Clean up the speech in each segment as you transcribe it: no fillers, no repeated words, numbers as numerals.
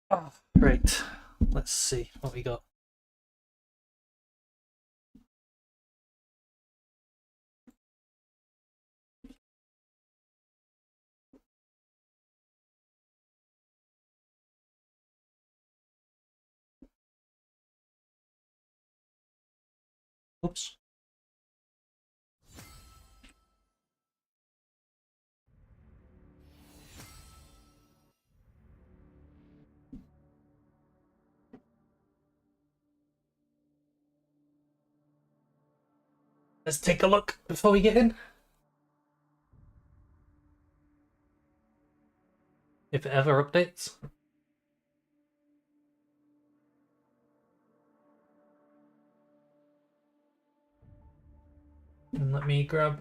Oh, great. Let's see what we got. Oops. Let's take a look before we get in. If it ever updates. And let me grab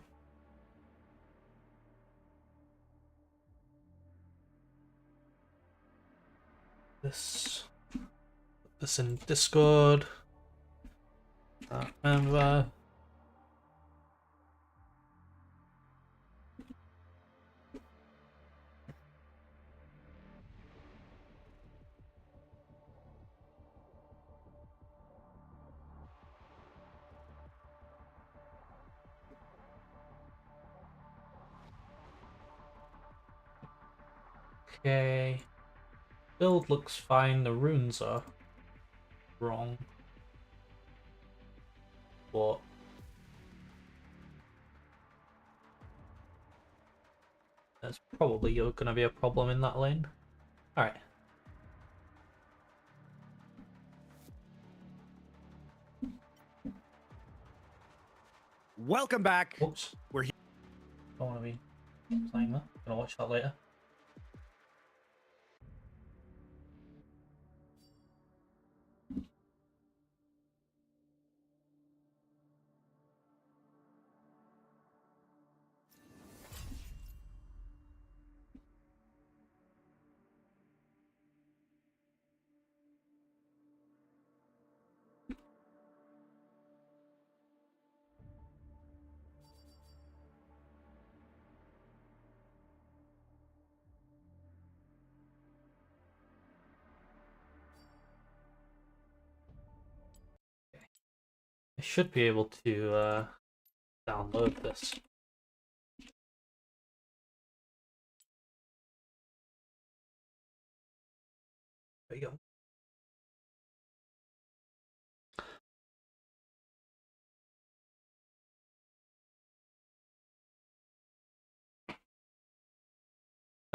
this. Put this in Discord. Remember. Okay. Build looks fine. The runes are wrong. But there's probably going to be a problem in that lane. Alright. Welcome back. Whoops. We're here. Don't want to be playing that. Gonna watch that later. I should be able to download this. There you go.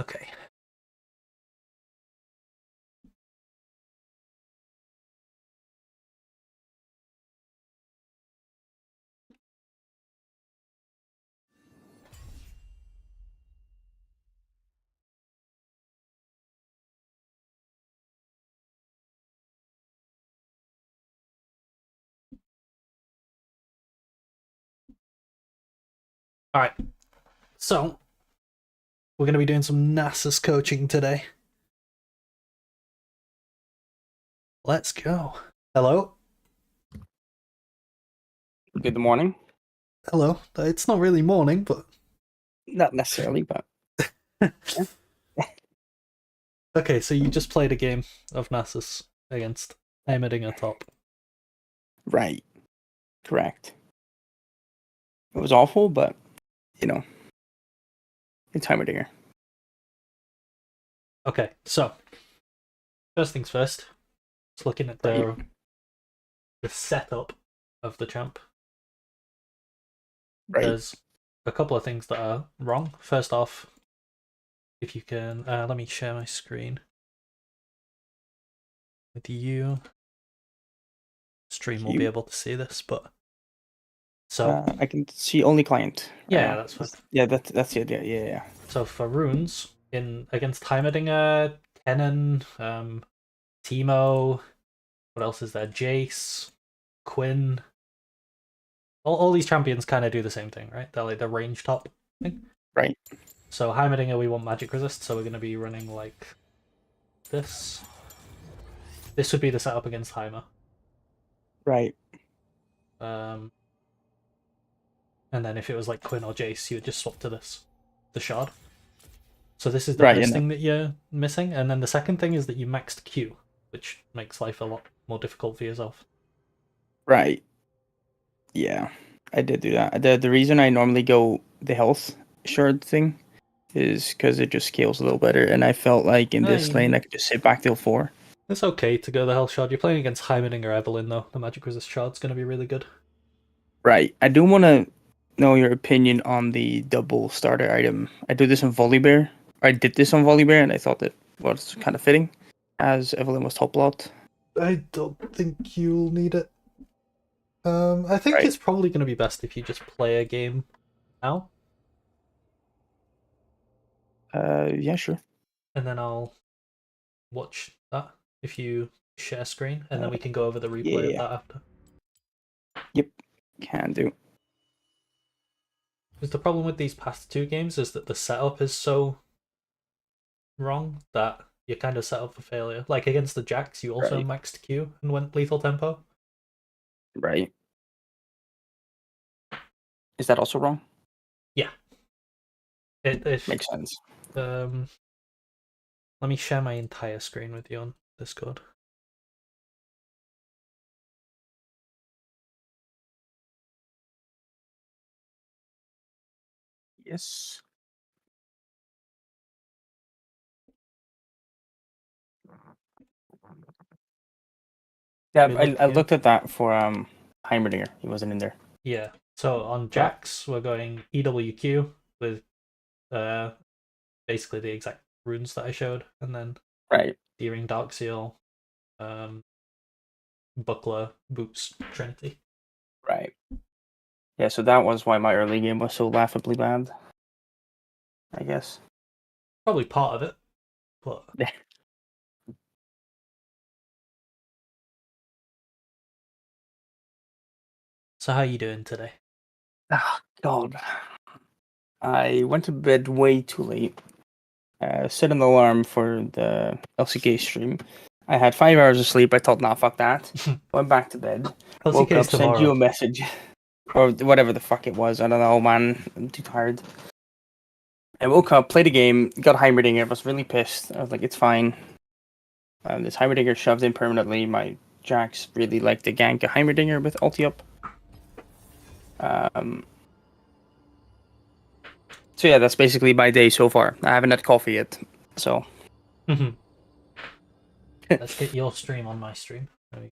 Okay. Alright. So, we're going to be doing some Nasus coaching today. Let's go. Hello? Good morning. Hello. It's not really morning, but... Not necessarily, but... Okay, so you just played a game of Nasus against Heimerdinger top. Right. Correct. It was awful, but, you know, it's Heimerdinger. Okay, so, first things first. Just looking at the setup of the champ. Right. There's a couple of things that are wrong. First off, if you can, let me share my screen with you. Stream will be able to see this, but so I can see only client. yeah, that's fine. Yeah, that's it. Yeah. So for runes in against Heimerdinger, Kennen, Teemo, what else is there? Jace, Quinn. All these champions kind of do the same thing, right? They're like the range top thing. Right. So Heimerdinger, we want magic resist, so we're going to be running like this. This would be the setup against Heimer. Right. And then if it was like Quinn or Jace, you would just swap to this, the shard. So this is the Right, first and thing that you're missing, and then the second thing is that you maxed Q, which makes life a lot more difficult for yourself. right. Yeah, I did do that. The reason I normally go the health shard thing is because it just scales a little better, and I felt like in this lane I could just sit back till 4. It's okay to go the health shard. You're playing against Heimerdinger or Evelyn, though. The magic resist shard's going to be really good. Right. I do want to know your opinion on the double starter item. I do this on Volibear. I did this on Volibear, and I thought it was kind of fitting, as Evelyn was top lot. I don't think you'll need it. I think Right. it's probably going to be best if you just play a game now, Yeah, sure. and then I'll watch that if you share screen, and then Uh, we can go over the replay of yeah. that after. Yep. Can do. Because the problem with these past two games is that the setup is so wrong that you're kind of set up for failure. Like against the Jacks, you also Right. maxed Q and went lethal tempo. Right. Is that also wrong? Yeah. Makes sense. Um, let me share my entire screen with you on Discord. Yes. Yeah, We I look here. looked at that for Heimerdinger. He wasn't in there. Yeah. So on But Jacks, we're going EWQ with uh basically the exact runes that I showed, and then right. Deering Dark Seal, um, Buckler, Boots, Trinity. Right. Yeah, so that was why my early game was so laughably bad, I guess. Probably part of it, but Yeah. so how are you doing today? Oh, God. I went to bed way too late. Set an alarm for the LCK stream. I had 5 hours of sleep. I thought, nah, fuck that. Went back to bed. Woke LCK's up, sent you tomorrow. a message. Or whatever the fuck it was. I don't know, man. I'm too tired. I woke up, played a game, got Heimerdinger. I was really pissed. I was like, it's fine. This Heimerdinger shoved in permanently. My Jacks really like the gank a Heimerdinger with ulti up. Um, so yeah, that's basically my day so far. I haven't had coffee yet, so Let's get your stream on my stream. I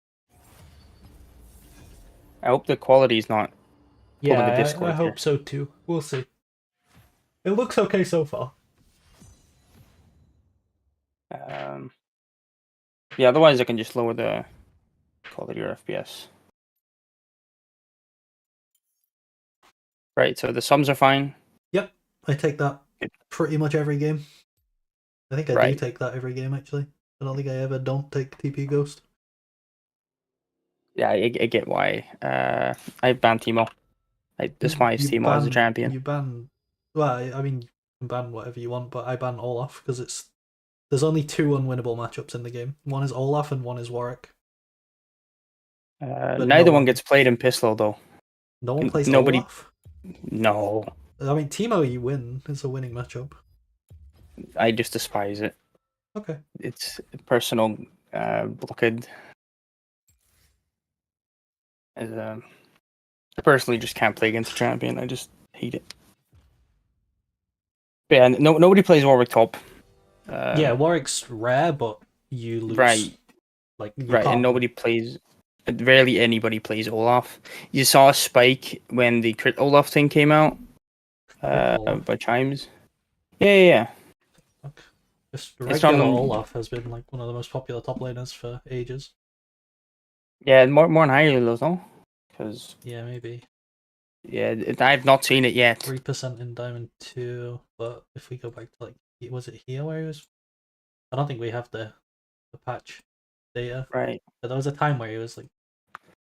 hope the quality is not pulling a Yeah, I Discord here. hope so too. We'll see. It looks okay so far. Yeah, otherwise I can just lower the quality or FPS. Right, so the sums are fine. Yep, I take that pretty much every game. I think I do Right. take that every game actually. I don't think I ever don't take TP Ghost. Yeah, I get why. I banned Teemo. I despise Teemo as a champion. You ban. Well, I mean, you can ban whatever you want, but I ban Olaf because there's only two unwinnable matchups in the game. One is Olaf and one is Warwick. But Neither one gets played in Pistol though. no one plays Nobody. Olaf. No, I mean, Teemo, you win. It's a winning matchup. I just despise it. Okay. It's personal blockade. As I personally just can't play against a champion. I just hate it. But yeah, nobody plays Warwick top. Yeah, Warwick's rare, but you lose. Right. Like you Right, and can't. nobody plays. Rarely anybody plays Olaf. You saw a spike when the crit Olaf thing came out. Olaf. By Chimes. Yeah. Just It's regular from Olaf has been like one of the most popular top laners for ages. yeah more on higher levels, no? Because Yeah, maybe yeah, I've not seen it yet. 3% in Diamond 2. But if we go back to like, was it here where he was? I don't think we have the patch data. Right. But there was a time where he was like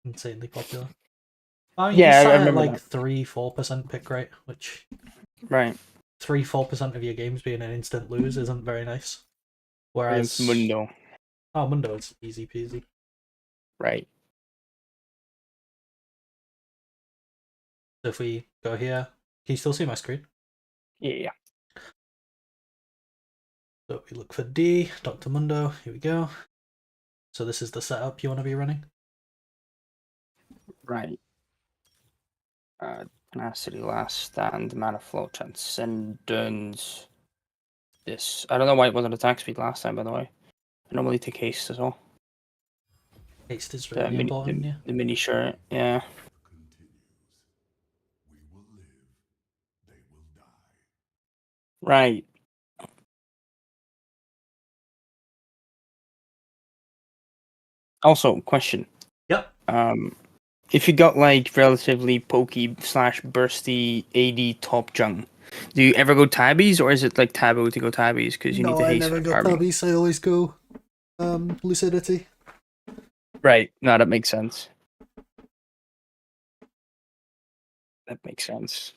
insanely popular. I mean, Yeah, he's I sat at remember like that. 3-4% pick rate, which Right. 3-4% of your games being an instant lose isn't very nice. Against Whereas Mundo. Mundo, it's easy peasy. Right. So if we go here, can you still see my screen? Yeah. So we look for D, Dr. Mundo, here we go. So this is the setup you want to be running? Right. Tenacity, Last Stand, Mana Flow, Transcendence. This. I don't know why it wasn't attack speed last time, by the way. I normally take haste as well. Haste is The really mini, important, yeah. the mini shirt, yeah. Right. Also, question. Yep. If you got like relatively pokey slash bursty AD top junk, do you ever go tabbies or is it like taboo to go tabbies because you need No, to I haste never for go farming? tabbies, I always go lucidity. Right. No, that makes sense. That makes sense.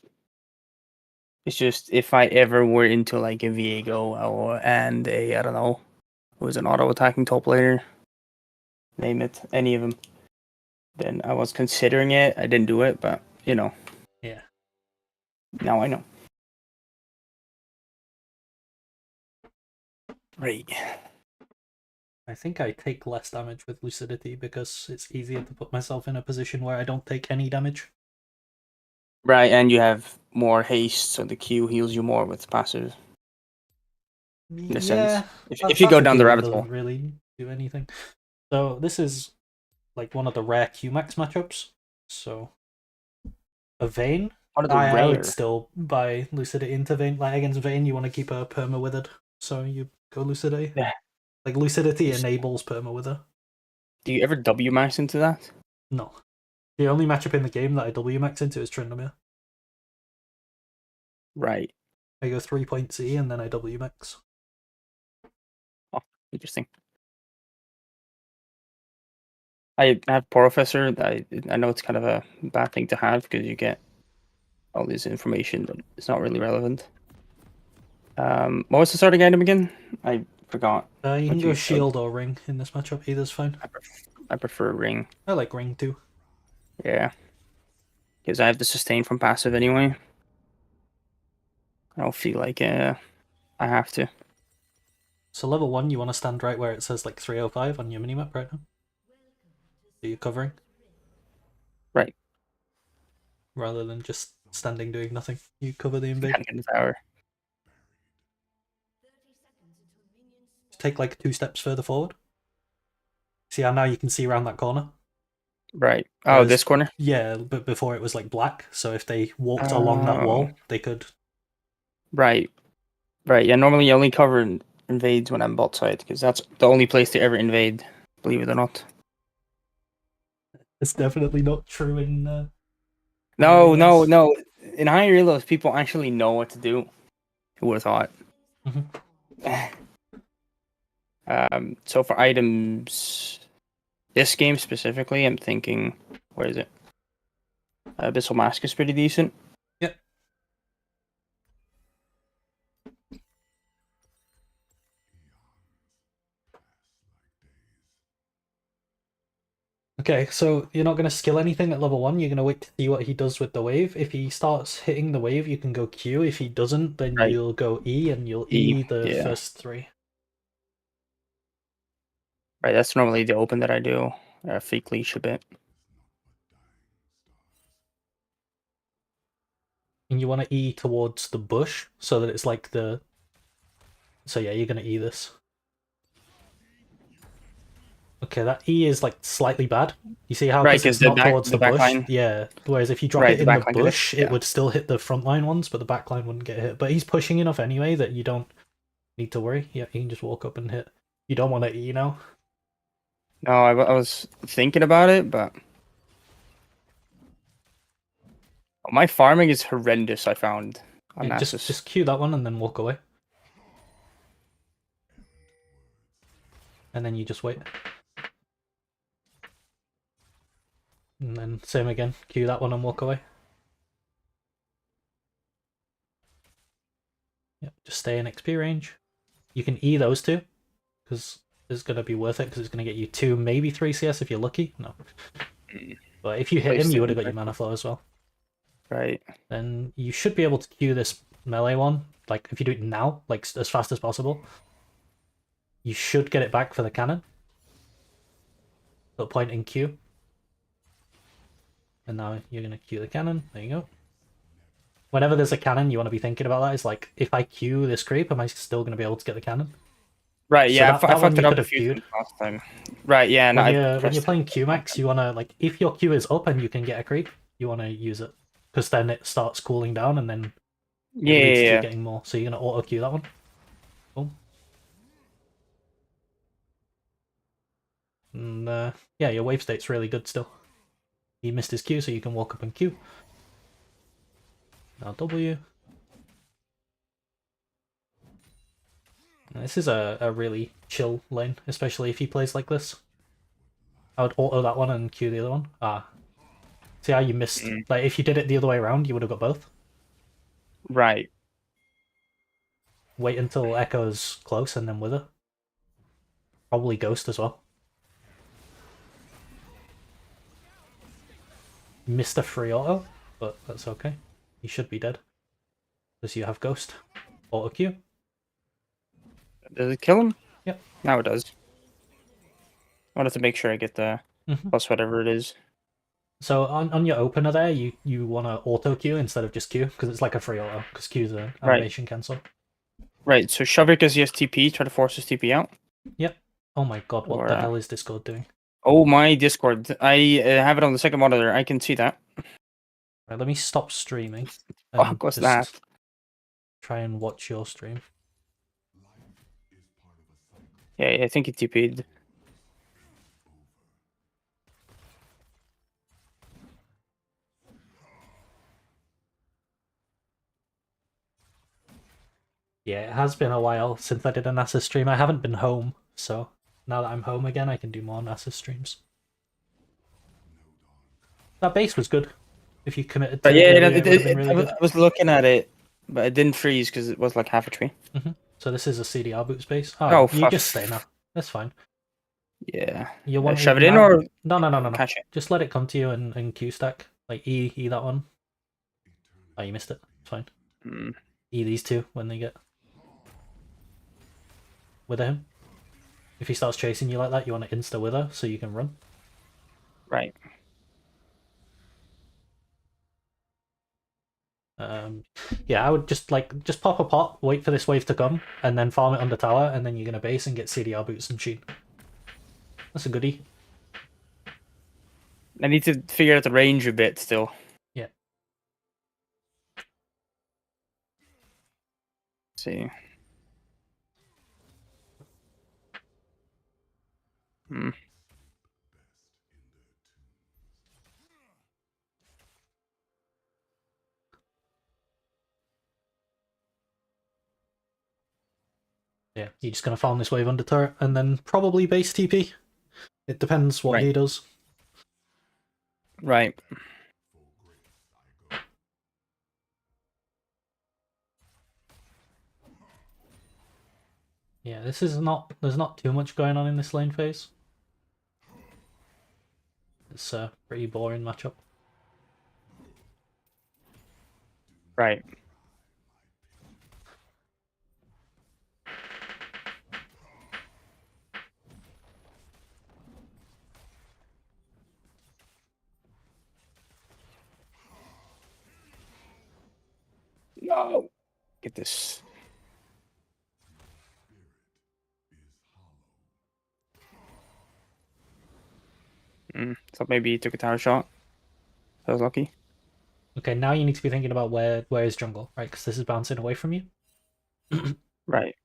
It's just if I ever were into like a Viego and a I don't know, who was an auto attacking top laner, name it, any of them, then I was considering it. I didn't do it, but you know. Yeah. Now I know. Right. I think I take less damage with lucidity because it's easier to put myself in a position where I don't take any damage. Right, and you have more haste, so the Q heals you more with passive. In a sense, Yeah, if you go passive down the healing rabbit doesn't hole. really do anything. So this is like one of the rare Qmax matchups. So a Vayne, One of the I would rare. still buy Lucidity into Vayne. Like against Vayne, you want to keep her perma withered, so you go Lucidity. Yeah. Like Lucidity enables perma wither. Do you ever W max into that? No, the only matchup in the game that I W max into is Tryndamere. Right. I go 3 point C and then I W max. Oh, interesting. I have Professor. I know it's kind of a bad thing to have because you get all this information, but it's not really relevant. What was the starting item again? I forgot. You can What go you showed. shield or ring in this matchup. Either's fine. I prefer ring. I like ring too. Yeah, because I have the sustain from passive anyway. I don't feel like I have to. So level 1, you want to stand right where it says like 305 on your minimap right now. So you're covering. Right. Rather than just standing doing nothing. You cover the invade. Can't get in the tower. Take like 2 steps further forward. See how now you can see around that corner? Right. Oh, Whereas, this corner? yeah, but before it was like black, so if they walked along that Oh, wall, they could. right. Right. Yeah, normally I only cover invades when I'm bot side because that's the only place to ever invade, believe it or not. It's definitely not true in No, no, AS. no. In high relos, people actually know what to do. Who would have thought? Mm-hmm. So for items, this game specifically, I'm thinking, where is it? Abyssal Mask is pretty decent. Yep. Okay, so you're not going to skill anything at level 1, you're going to wait to see what he does with the wave. If he starts hitting the wave, you can go Q. If he doesn't, then Right. you'll go E, and you'll E, E the yeah. first 3. Right, that's normally the open that I do. Fake leash a bit. And you want to E towards the bush, so that it's like the... So yeah, you're going to E this. Okay, that E is like slightly bad. You see how, Right, because because it's not towards the the back bush? line. Yeah, whereas if you drop Right, it the in the back line could hit. bush, it Yeah. would still hit the frontline ones, but the back line wouldn't get hit. But he's pushing enough anyway that you don't need to worry. Yeah, you can just walk up and hit. You don't want to E now. No, I was thinking about it, but my farming is horrendous. I found on Yeah, Nasus. just cue that one and then walk away. And then you just wait. And then same again, cue that one and walk away. Yeah, just stay in XP range. You can E those two, because it's going to be worth it, because it's going to get you 2, maybe 3 CS if you're lucky. No. But if you hit him, Placed you it would have got your mana incorrectly. flow as well. Right. Then you should be able to queue this melee one, like if you do it now, like as fast as possible. You should get it back for the cannon. Put a point in Q. And now you're going to Q the cannon. There you go. Whenever there's a cannon, you want to be thinking about that. It's like, if I Q this creep, am I still going to be able to get the cannon? Right, So yeah, that I one fucked it you up could a have few queued. times last time. Right, yeah, and When you're playing Q max, you want to, like, if your Q is up and you can get a creep, you want to use it. Because then it starts cooling down and then it leads to you getting more. So you're going to auto Q that one. Boom. And yeah, your wave state's really good still. He missed his Q, so you can walk up and Q. Now W. This is a really chill lane, especially if he plays like this. I would auto that one and Q the other one. Ah. See how you missed? Like, if you did it the other way around, you would have got both. Right. Wait until Echo's close and then Wither. Probably Ghost as well. Missed a free auto, but that's okay. He should be dead. Because you have Ghost. Auto Q. Does it kill him? Yep. Now it does. I wanted to make sure I get the plus whatever it is. So on your opener there, you want to auto Q instead of just Q, because it's like a free auto, because Q's an animation cancel. Right, so shove it because he has TP, try to force his TP out. Yep. Oh my god, what the hell is Discord doing? Oh my Discord. I have it on the second monitor, I can see that. Right, let me stop streaming. Fuck, what's that? Try and watch your stream. Yeah, I think he TP'd. Yeah, it has been a while since I did a Nasus stream. I haven't been home, so now that I'm home again, I can do more Nasus streams. That base was good. If you committed to it, it would have been really good. I was looking at it, but it didn't freeze because it was like half a tree. So this is a CDR boot space. Oh, you just stay now. That's fine. Yeah. You want shove it in or no. catch it? Just let it come to you and Q stack. Like E that one. Oh, you missed it. It's fine. E these two when they get wither him. If he starts chasing you like that, you want to insta wither so you can run. Right. Yeah, I would just pop a pot, wait for this wave to come, and then farm it under tower, and then you're gonna base and get CDR boots and sheen. That's a goodie. I need to figure out the range a bit still. Yeah. Let's see. Yeah, you're just gonna farm this wave under turret, and then probably base TP. It depends what he does. Right. Yeah, there's not too much going on in this lane phase. It's a pretty boring matchup. Right. No. Get this. Thought maybe he took a tower shot. That was lucky. Okay, now you need to be thinking about where is jungle, right? Because this is bouncing away from you. Right.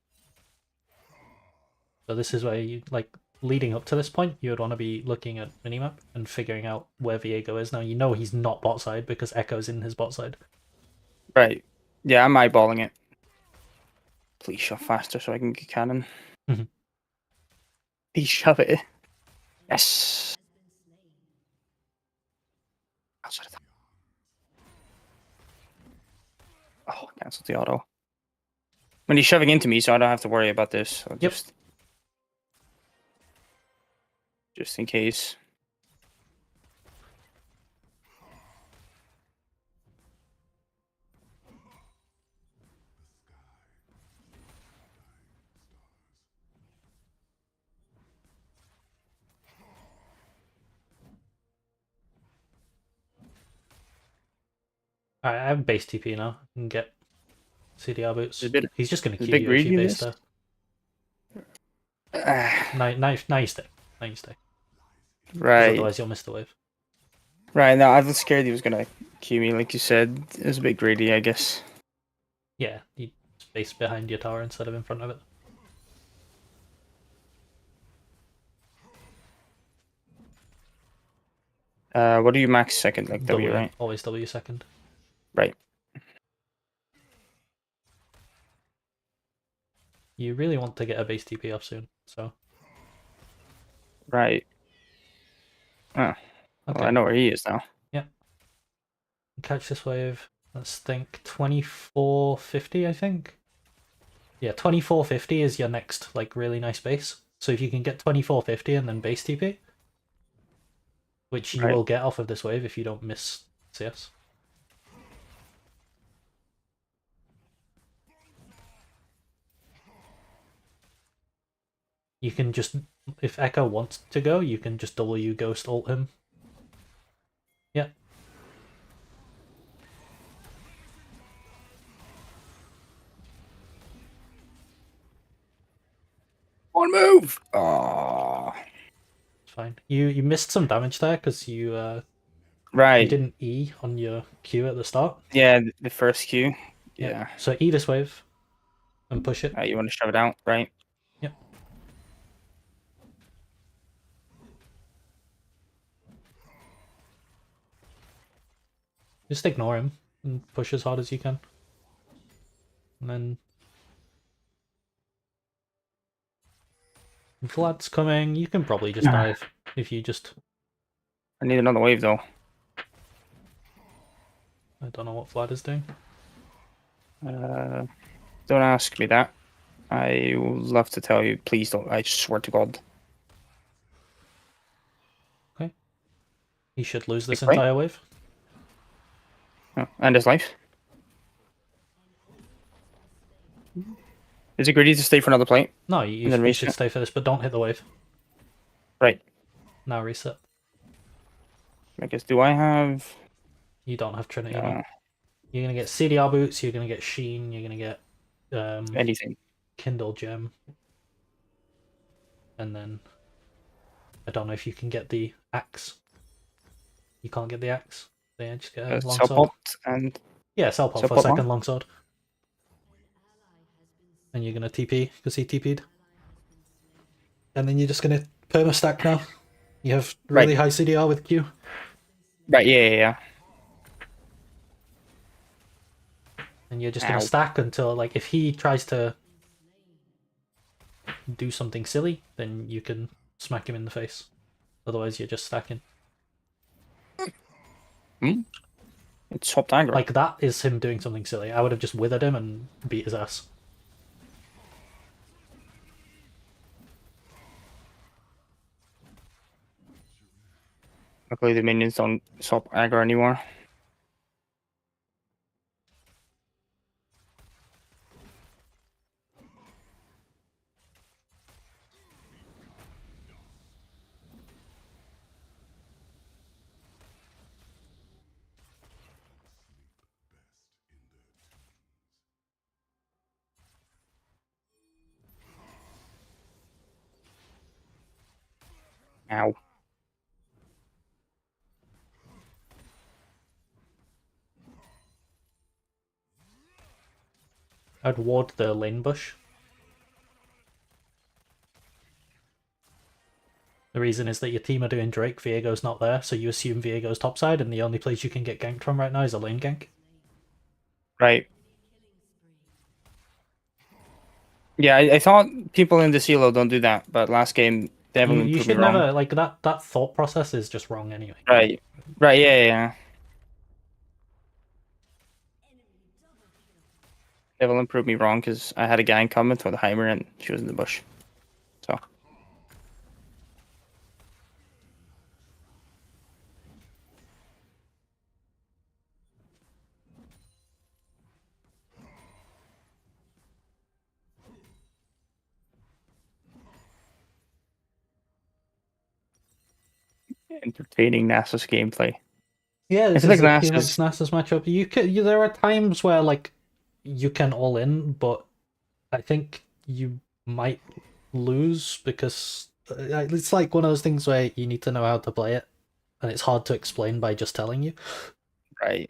So this is where you, like, leading up to this point, you would want to be looking at minimap and figuring out where Viego is. Now, you know he's not bot side because Echo's in his bot side. Right. Yeah, I'm eyeballing it. Please shove faster so I can get cannon. Please shove it. Yes. Oh, cancel the auto. When he's shoving into me, so I don't have to worry about this. I'll just in case. Alright, I have base TP now. I can get CDR It's a boots. bit, He's just gonna it's a Q bit you if you greedy base this. there. Now you stay. Now you stay. Because Right, otherwise you'll miss the wave. right. Now I was scared he was gonna Q me, like you said. It was a bit greedy, I guess. Yeah, you base behind your tower instead of in front of it. What do you max second? Like W, right? Always W second. Right. You really want to get a base TP off soon, so. Right. Oh, well, I Okay. know where he is now. Yeah. Catch this wave. Let's think 2450, I think. Yeah, 2450 is your next like really nice base. So if you can get 2450 and then base TP, which you Right. will get off of this wave if you don't miss CS. You can just, if Echo wants to go, you can just W ghost ult him. Yeah. One move. Oh. It's fine. You missed some damage there because you Right. didn't E on your Q at the start. Yeah, the first Q. Yeah. Yeah. So E this wave and push it. You want to shove it out, right? Yep. Just ignore him and push as hard as you can. And then Vlad's coming. You can probably just dive if you just. I need another wave though. I don't know what Vlad is doing. Don't ask me that. I would love to tell you. Please don't. I swear to God. Okay. He should lose this Big play. entire wave. Oh, and his life. Is it greedy to stay for another plate? No, And you, then you should reset? stay for this, but don't hit the wave. Right. Now reset. I guess. Do I have? You don't have Trinity No. now. You're gonna get CDR boots. You're gonna get Sheen. You're gonna get Anything. Kindle Gem, and then I don't know if you can get the axe. You can't get the axe. They just get a longsword. Support and Yeah, sell pot for a support second one. longsword. And you're gonna TP because he TP'd. And then you're just gonna perma stack now. You have really Right. high CDR with Q. Right. Yeah. And you're just gonna Ow. stack until like if he tries to do something silly, then you can smack him in the face. Otherwise you're just stacking. Hmm? It's top aggro. Like that is him doing something silly. I would have just withered him and beat his ass. Luckily, the minions don't stop aggro anymore. Ow. I'd ward the lane bush. The reason is that your team are doing Drake, Viego's not there, so you assume Viego's topside, and the only place you can get ganked from right now is a lane gank. Right. Yeah, I thought people in the CLO don't do that, but last game, Devlin You proved me should wrong. never, like, that thought process is just wrong anyway. Right. Right, yeah. Devlin proved me wrong because I had a gang coming for the Heimer and she was in the bush. So. Entertaining Nasus gameplay. Yeah, I this feel like is a PMX Nasus. Nasus matchup. There are times where like you can all in, but I think you might lose because it's like one of those things where you need to know how to play it, and it's hard to explain by just telling you. Right.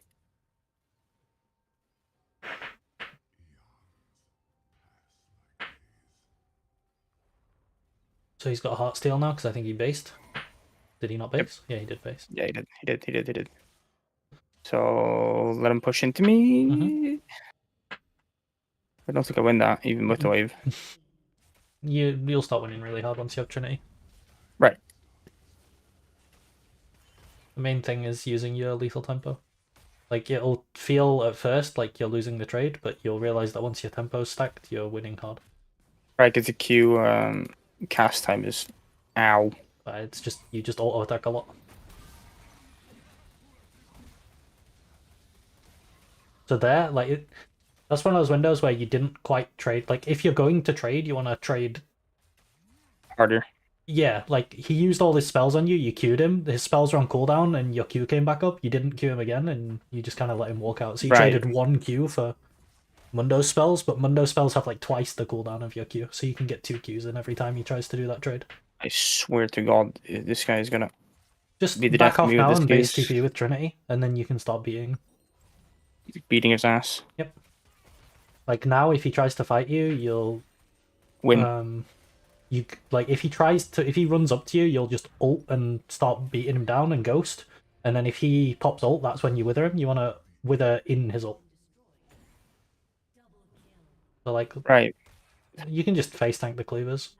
So he's got a heart steal now because I think he based. Did he not Yep. base? Yeah, he did base. Yeah, he did. So let him push into me. I don't think I win that, even with the wave. You'll start winning really hard once you have Trinity. Right. The main thing is using your lethal tempo. Like it'll feel at first like you're losing the trade, but you'll realize that once your tempo's stacked, you're winning hard. Right, because the Q cast time is ow. It's just you just auto attack a lot. So there, that's one of those windows where you didn't quite trade. Like if you're going to trade, you want to trade. Harder. Yeah, like he used all his spells on you. You queued him. His spells were on cooldown, and your Q came back up. You didn't queue him again, and you just kind of let him walk out. So you Right. traded one Q for Mundo spells, but Mundo spells have like twice the cooldown of your Q, so you can get 2 Qs in every time he tries to do that trade. I swear to God, this guy is gonna Just be the back death of off me with now this and base case. TP with Trinity, and then you can start beating. Beating his ass. Yep. Like now, if he tries to fight you, you'll Win. if he runs up to you, you'll just ult and start beating him down and ghost, and then if he pops ult, that's when you wither him. You want to wither in his ult. So like, Right. you can just face tank the cleavers.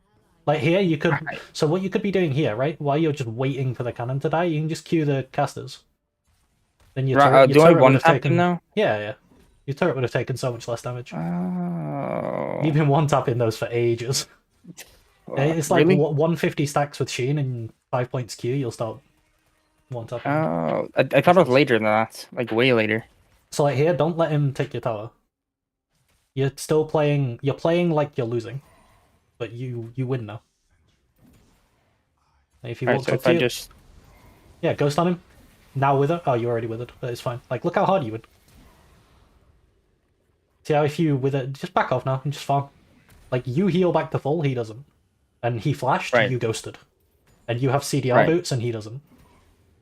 Like here, you could. Right. So what you could be doing here, right? While you're just waiting for the cannon to die, you can just queue the casters. Then your Right, your do I turret would one have tap taken. him now? Yeah. Your turret would have taken so much less damage. Oh. You've been one tapping those for ages. It's like really? 150 stacks with Sheen and 5 points Q. You'll start one tapping. Oh, I thought it was later than that. Like way later. So like here, don't let him take your tower. You're still playing. You're playing like you're losing, but you win now. If he Alright, walks so up if to I you, just yeah, ghost on him. Now wither. Oh, you're already withered, but it's fine. Like look how hard you would. See how if you wither, just back off now and just farm. Like you heal back to full, he doesn't, and he flashed. Right. You ghosted, and you have CDR Right. boots, and he doesn't.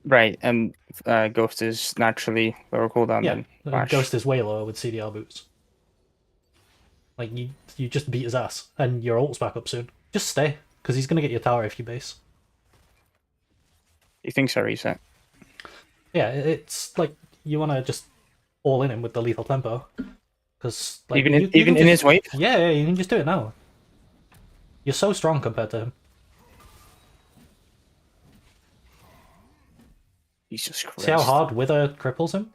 Right, and Ghost is naturally lower cooldown Yeah, than Flash. Ghost is way lower with CDR boots. Like you just beat his ass, and your ult's back up soon. Just stay, because he's gonna get your tower if you base. He thinks I reset. Yeah, it's like you want to just all in him with the lethal tempo, because like Even you in can his wave? Yeah, you can just do it now. You're so strong compared to him. Jesus Christ. See how hard Wither cripples him?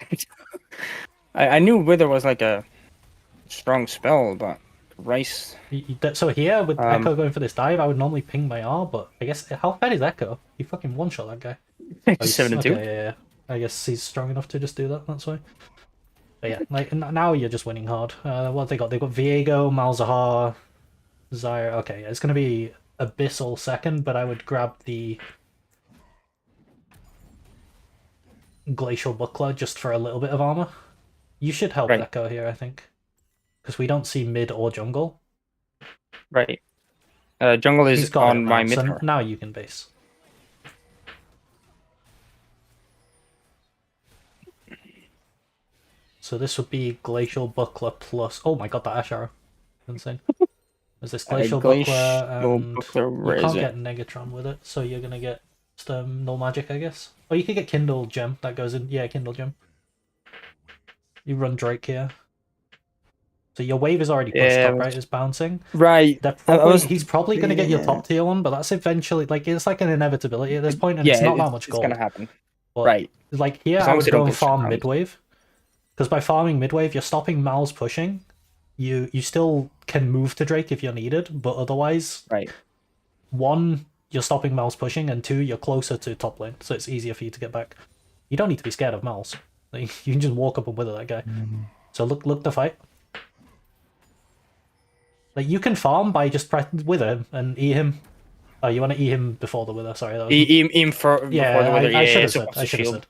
I knew Wither was like a strong spell, but Rice. So here, with Echo going for this dive, I would normally ping my R, but I guess, how bad is Echo? He fucking one-shot that guy. Oh, 7 and 2. Okay, yeah. I guess he's strong enough to just do that, that's why. But yeah, like, now you're just winning hard. What have they got? They've got Viego, Malzahar, Zyra. Okay, yeah, it's going to be Abyssal second, but I would grab the Glacial Buckler just for a little bit of armor. You should help Right. Echo here, I think. Because we don't see mid or jungle. Right. Jungle He's is got on it now, my mid so tower. now you can base. So this would be Glacial Buckler plus... Oh my god, that Ash Arrow. Insane. There's this Glacial Buckler, and Buckler, you can't get Negatron with it, so you're gonna get just Null Magic, I guess. Or you could get Kindle Gem, that goes in... Yeah, Kindle Gem. You run Drake here. So your wave is already pushed up, right? It's bouncing. Right. He's probably going to get your top tier one, but that's eventually... Like, it's like an inevitability at this point, and it's not that much gold. It's going to happen. But, right. Like, here As I long as would they don't go and get shut farm down. mid-wave. Because by farming mid-wave, you're stopping Mal's pushing. You still can move to Drake if you're needed, but otherwise... Right. 1, you're stopping Mal's pushing, and 2, you're closer to top lane, so it's easier for you to get back. You don't need to be scared of Mal's. Like, you can just walk up and wither that guy. So look to fight. Like, you can farm by just pressing wither him and E him. Oh, you want to E him before the wither? Sorry, that was... Aim for Yeah, before the wither. I should Yeah, have so said. what's I the should have shield? said.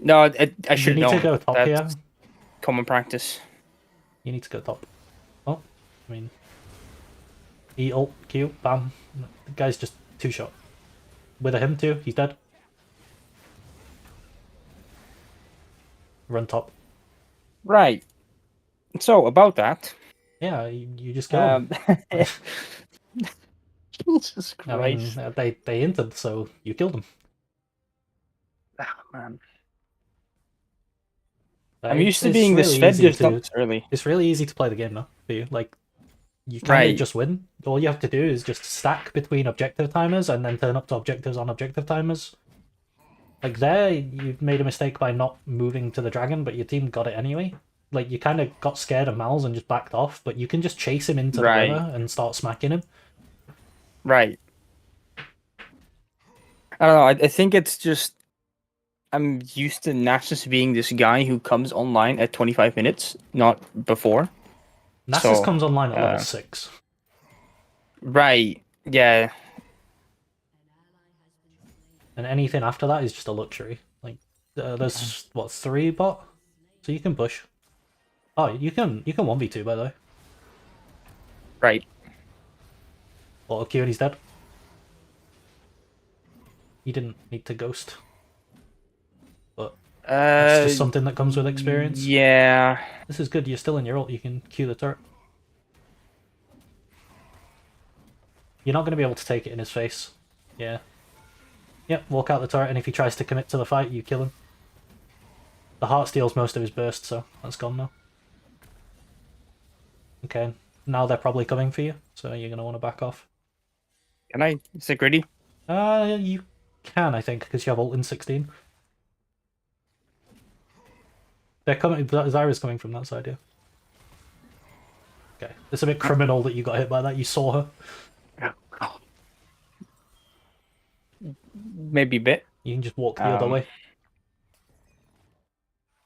No, I You should need have to known. go top That's here. common practice. You need to go top. Oh, I mean, E ult Q, bam. The guy's just two shot. With him too, he's dead. Run top. Right. So about that. Yeah, you just kill him. Jesus I mean, Christ. they entered, so you killed him. Ah, man. I'm It's used to it's being this really fed easy just not to this early. it's really easy to play the game now for you. Like you kind of Right. just win. All you have to do is just stack between objective timers and then turn up to objectives on objective timers. Like there, you made a mistake by not moving to the dragon, but your team got it anyway. Like you kind of got scared of Mal's and just backed off, but you can just chase him into the Right. river and start smacking him. Right. I don't know. I think it's just I'm used to Nasus being this guy who comes online at 25 minutes, not before. Nasus So, comes online at level 6. right. Yeah. And anything after that is just a luxury. Like there's what 3 bot, so you can push. Oh, you can 1v2 by the way. Right. Auto Q and he's dead. You didn't need to ghost, but that's just something that comes with experience. Yeah. This is good. You're still in your ult. You can Q the turret. You're not going to be able to take it in his face. Yeah. Yep. Walk out the turret, and if he tries to commit to the fight, you kill him. The heart steals most of his burst, so that's gone now. Okay. Now they're probably coming for you, so you're going to want to back off. Can I? Is it gritty? You can, I think, because you have ult in 16. They're coming. Zyra's coming from that side, yeah. Okay. It's a bit criminal that you got hit by that. You saw her. Maybe a bit. You can just walk the other way.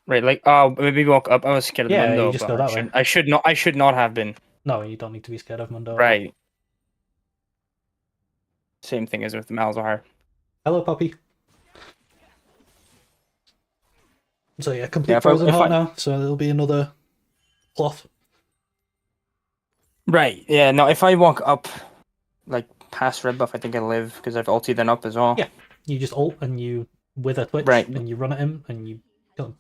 Right, like maybe walk up. I was scared of Yeah, Mundo, you just but go that way. I should not. I should not have been. No, you don't need to be scared of Mundo. Right. Same thing as with Malzahar. Hello, puppy. So yeah, complete frozen heart now. So there'll be another cloth. Right. Yeah. No. If I walk up, like past red buff, I think I live because I've ulted then up as well. Yeah. You just ult and you with a twitch and you run at him and you kill him.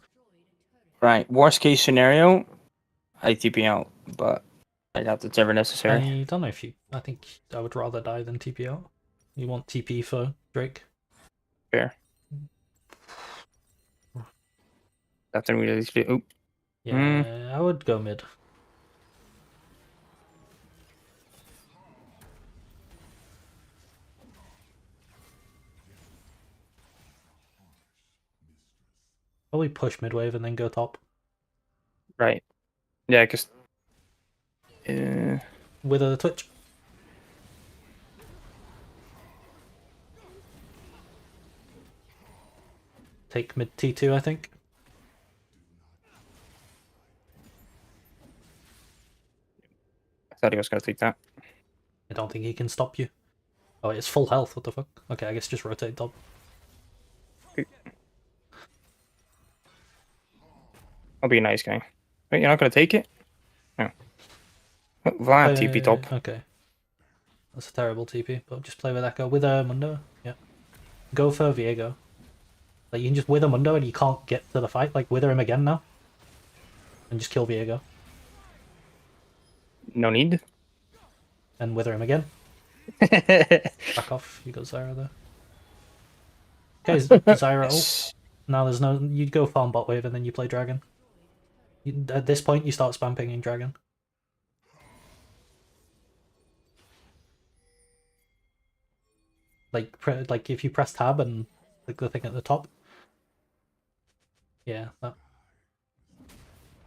Right. Worst case scenario, I TP out, but I doubt it's ever necessary. I don't know if you. I think I would rather die than TP out. You want TP for Drake? Fair. That's a really good. Oop. Yeah, I would go mid. Probably push mid wave and then go top. Right. Yeah, because. With a twitch. Take mid T2, I think. I thought he was going to take that. I don't think he can stop you. Oh, it's full health. What the fuck? Okay, I guess just rotate top. I'll be a nice guy. Wait, you're not going to take it? No. Vlad TP top. Okay. That's a terrible TP, but just play with Echo. With a Mundo. Yeah. Go for Viego. Like, you can just wither Mundo and you can't get to the fight. Like, wither him again now. And just kill Viego. No need. And wither him again. Back off. You got Zyra there. Okay, Zyra ult. Now there's no... You go farm bot wave and then you play dragon. At this point, you start spam pinging dragon. Like if you press tab and click the thing at the top. Yeah, that.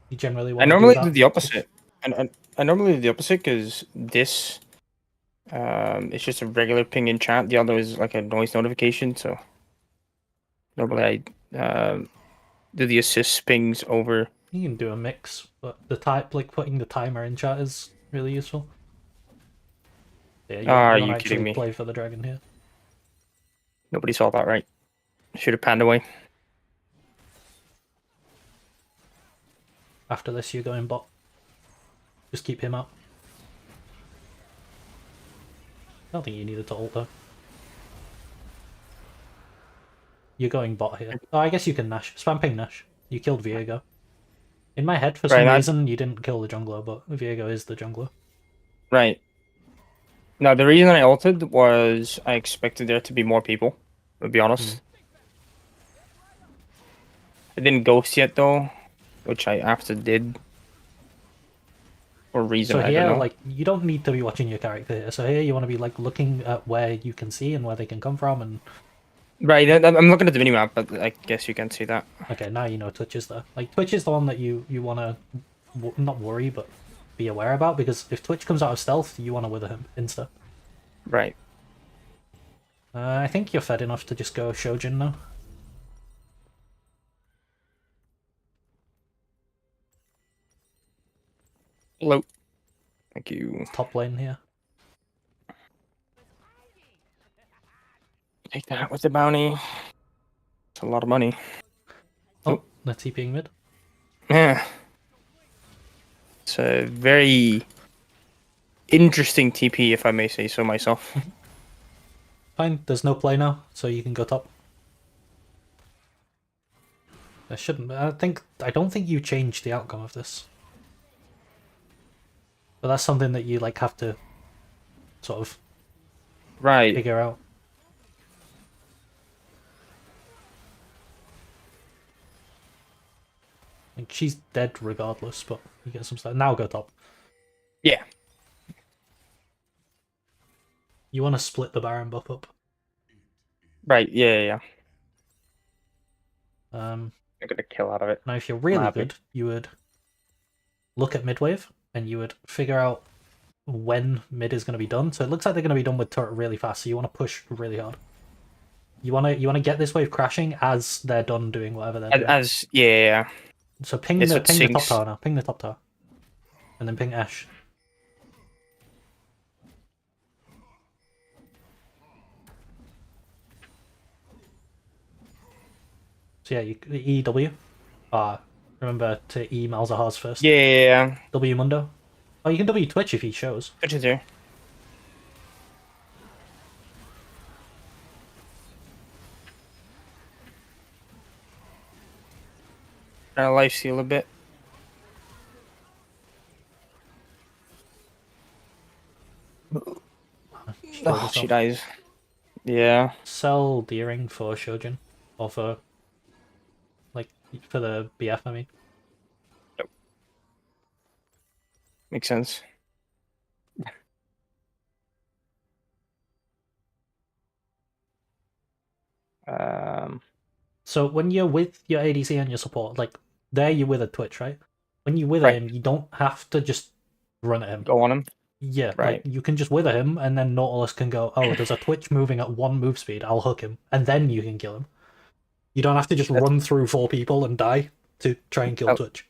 You generally want I normally do do the opposite. And I normally do the opposite because this it's just a regular ping in chat. The other is like a noise notification. So normally I do the assist pings over. You can do a mix, but the type like putting the timer in chat is really useful. Yeah, you want to actually play for the dragon here. Nobody saw that right. Should have panned away. After this, you're going bot. Just keep him out. I don't think you needed to ult though. You're going bot here. Oh, I guess you can Nash. Spam ping Nash. You killed Viego. In my head, for some reason, you didn't kill the jungler, but Viego is the jungler. Right. No, the reason I ulted was I expected there to be more people, to be honest. I didn't ghost yet, though, which I after did. For a reason, so here, I don't know. like, you don't need to be watching your character here. So here, you want to be, like, looking at where you can see and where they can come from, and... Right, I'm looking at the minimap, but I guess you can see that. Okay, now you know Twitch is there. Like, Twitch is the one that you want to... not worry, but be aware about, because if Twitch comes out of stealth, you want to wither him insta. Right. I think you're fed enough to just go Shojin now. Hello. Thank you. Top lane here. Take that with the bounty. It's a lot of money. Oh, they're TPing mid. Yeah. It's a very interesting TP, if I may say so myself. Fine, there's no play now, so you can go top. There shouldn't. I don't think you changed the outcome of this. But that's something that you like have to sort of figure out. Like, she's dead regardless, but you get some stuff. Now go top. Yeah. You want to split the Baron buff up. Right, yeah. I got a kill out of it. Now, if you're really good, you would look at mid wave, and you would figure out when mid is going to be done. So it looks like they're going to be done with turret really fast, so you want to push really hard. You want to get this wave crashing as they're done doing whatever they're doing. Yeah. So ping the top tower now. Ping the top tower. And then ping Ashe. So yeah, EW. Remember to E Malzahar's first. Yeah. W Mundo. Oh, you can W Twitch if he shows. Twitch is here. Trying to life steal a bit. She dies. Yeah. Sell Deering for Shojin. Or for... like, for the BF, I mean. Nope. Makes sense. So when you're with your ADC and your support, like, there you're with a Twitch, right? When you wither him, you don't have to just run at him. Go on him. Yeah, right. Like, you can just wither him, and then Nautilus can go, oh, there's a Twitch moving at 1 move speed, I'll hook him, and then you can kill him. You don't have to just run through 4 people and die to try and kill Twitch.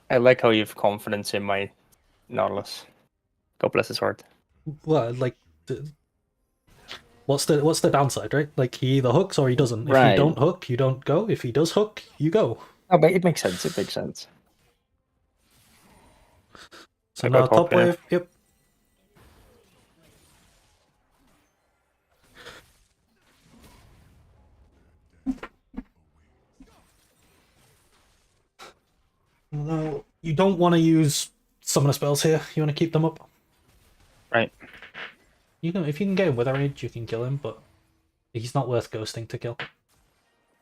I like how you have confidence in my Nautilus. God bless his heart. Well, like, what's the downside, right? Like, he either hooks or he doesn't. If you don't hook, you don't go. If he does hook, you go. Oh, but it makes sense. It makes sense. So now top wave, yep. No, you don't want to use summoner spells here. You want to keep them up. Right. You can, if you can get him with a rage, you can kill him, but he's not worth ghosting to kill.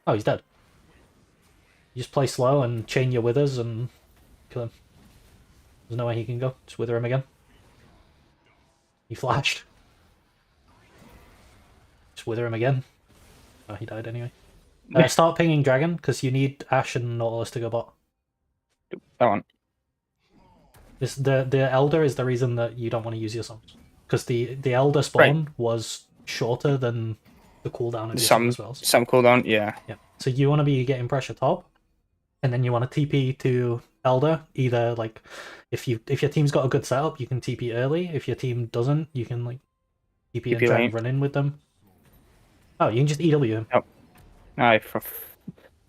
Oh, he's dead. You just play slow and chain your withers and kill him. There's no way he can go. Just wither him again. He flashed. Just wither him again. Oh, he died anyway. Start pinging Dragon, because you need Ashe and Nautilus to go bot. That one. The Elder is the reason that you don't want to use your summons. Because the Elder spawn was shorter than the cooldown of your summon spells. Some cooldown, yeah. Yeah. So you want to be getting pressure top, and then you want to TP to Elder. Either like if your team's got a good setup, you can TP early. If your team doesn't, you can like TP and try and run in with them. Oh, you can just EW him. Yep.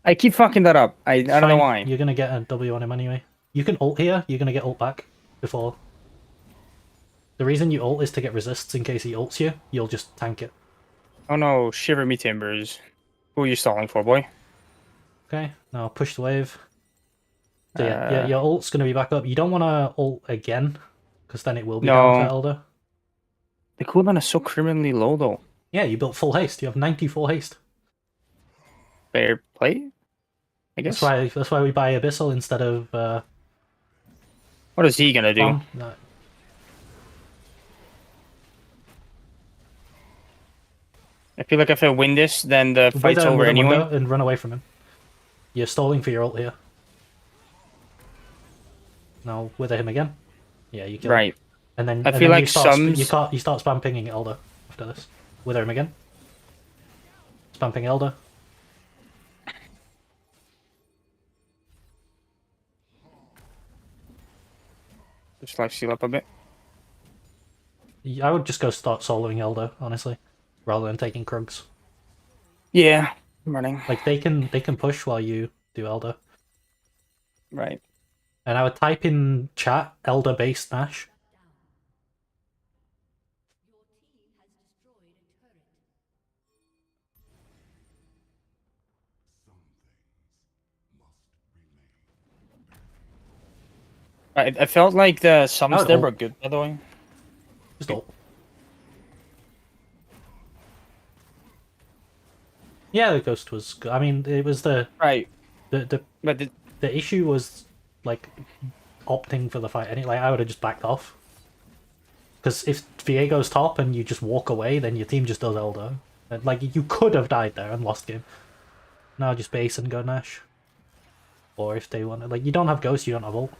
I keep fucking that up. I don't know why. You're gonna get a W on him anyway. You can ult here, you're gonna get ult back before. The reason you ult is to get resists in case he ults you, you'll just tank it. Oh no, shiver me timbers. Who are you stalling for, boy? Okay, now push the wave. So yeah, your ult's gonna be back up. You don't want to ult again, because then it will be down for No. Elder. The cooldown is so criminally low, though. Yeah, you built full haste. You have 94 haste. Fair play, I guess. That's why we buy Abyssal instead of What is he gonna do? No. I feel like if I win this, then the fight's over anyway. And run away from him. You're stalling for your ult here. Now wither him again. Yeah, you kill Right. him. And then I feel like you start spam pinging Elder after this. Wither him again. Spam ping Elder. Just life steal up a bit. I would just go start soloing Elder, honestly, rather than taking Krugs. Yeah, I'm running. Like they can push while you do Elder. Right. And I would type in chat Elder base Nash. I felt like the summons there were good, by the way. Just ult. Yeah, the ghost was good. I mean, it was the right. The issue was like opting for the fight. Like I would have just backed off. Because if Viego's top and you just walk away, then your team just does Elder. And, like you could have died there and lost game. Now just base and go Nash. Or if they want to, like you don't have ghost, you don't have ult.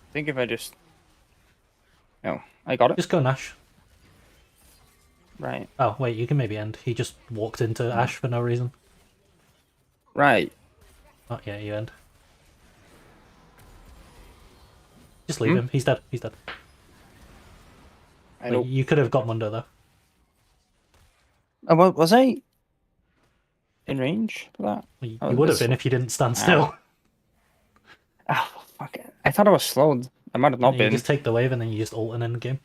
I think if I just... No, I got it. Just go Nash. Right. Oh, wait, you can maybe end. He just walked into Ashe for no reason. Right. Oh, yeah, you end. Just leave him. He's dead. He's dead. I know. You could have got Mundo, though. Was I in range for that? You would have been if you didn't stand still. Oh, fuck it. I thought I was slowed. I might have not been. You just take the wave and then you just ult and end the game.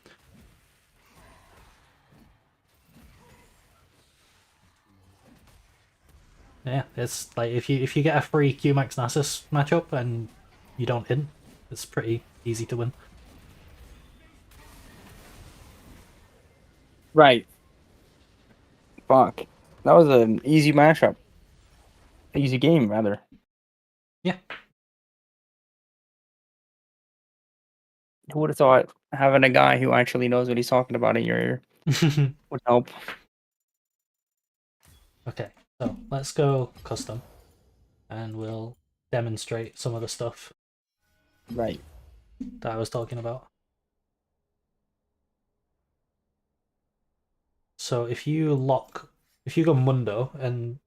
Yeah, it's like if you get a free Q-Max Nasus matchup and you don't hit, it's pretty easy to win. Right. Fuck. That was an easy matchup. Easy game, rather. Yeah. Who would have thought having a guy who actually knows what he's talking about in your ear would help? Okay, so let's go custom, and we'll demonstrate some of the stuff Right. that I was talking about. So if you go Mundo and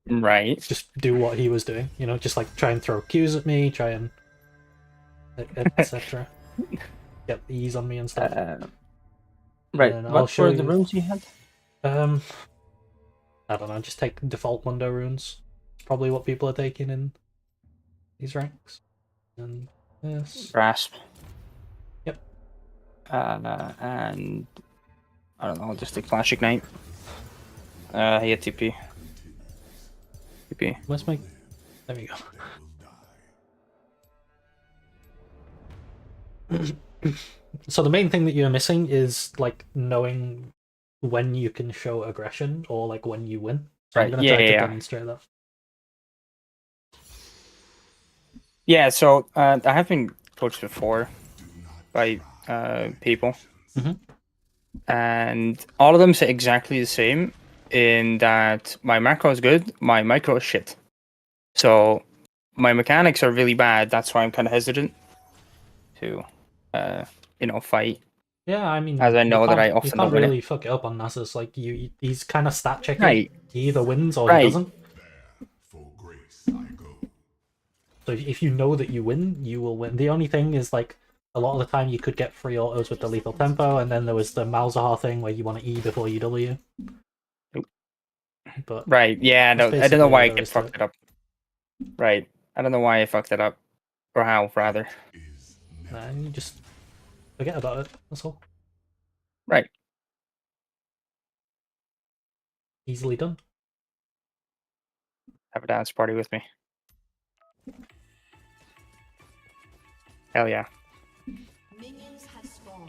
right, just do what he was doing, you know, just like try and throw Qs at me, try and etc. Get ease on me and stuff. right. And What were the runes you had? I don't know. Just take default Mundo runes. It's probably what people are taking in these ranks. And this. Grasp. Yep. And I don't know. Just a Flash Ignite. Yeah, TP. TP. Let's make. There we go. So the main thing that you're missing is like knowing when you can show aggression or like when you win. So right. I'm gonna try to demonstrate that. Yeah. So I have been coached before by people, and all of them say exactly the same. In that my macro is good, my micro is shit. So my mechanics are really bad. That's why I'm kind of hesitant to, fight. Yeah, I mean, as I know that I often you can't really fuck it up on Nasus. Like he's kind of stat checking. Right. He either wins or he doesn't. So if you know that you win, you will win. The only thing is like a lot of the time you could get free autos with the lethal tempo, and then there was the Malzahar thing where you want to E before you W. But Right. Yeah. that's No, I don't know basically why all I there is to fucked it. it up. Right. I don't know why I fucked it up, or how, rather. And you just forget about it. That's all. Right. Easily done. Have a dance party with me. Hell yeah.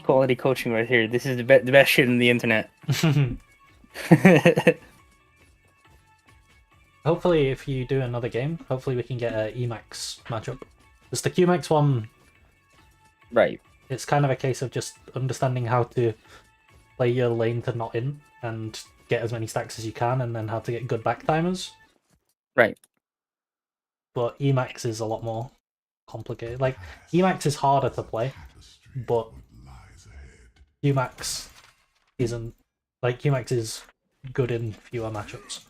Quality coaching right here. This is the best shit on the internet. Hopefully, if you do another game, hopefully we can get a Emax matchup. Because the QMax one, Right. it's kind of a case of just understanding how to play your lane to not in and get as many stacks as you can, and then how to get good back timers. Right. But Emax is a lot more complicated. Like, Emax is harder to play, but QMax isn't. Like, QMax is good in fewer matchups.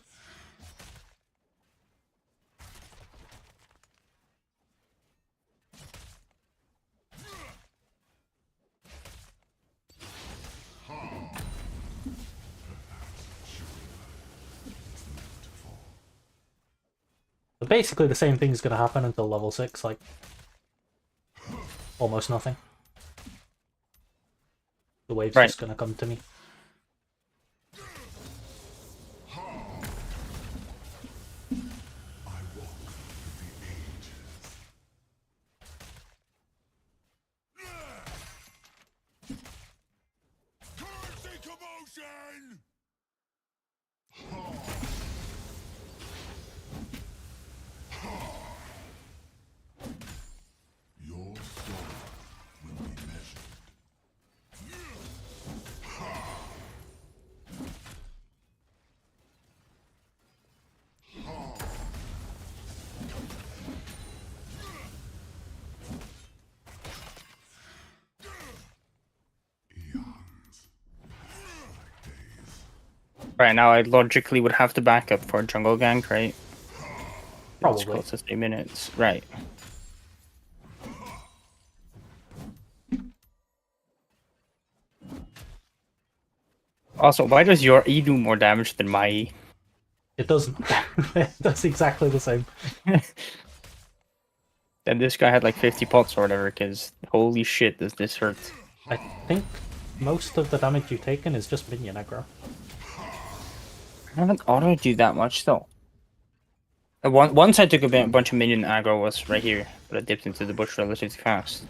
But basically, the same thing is going to happen until level 6, like, almost nothing. The wave's Right. just going to come to me. Right now, I logically would have to back up for a jungle gank, right? It's Probably. close to 3 minutes. Right. Also, why does your E do more damage than my E? It doesn't. That's exactly the same. Then this guy had like 50 pots or whatever, because holy shit, does this hurt. I think most of the damage you've taken is just minion aggro. I haven't auto do that much though. Once I took a bunch of minion aggro was right here, but I dipped into the bush relatively fast.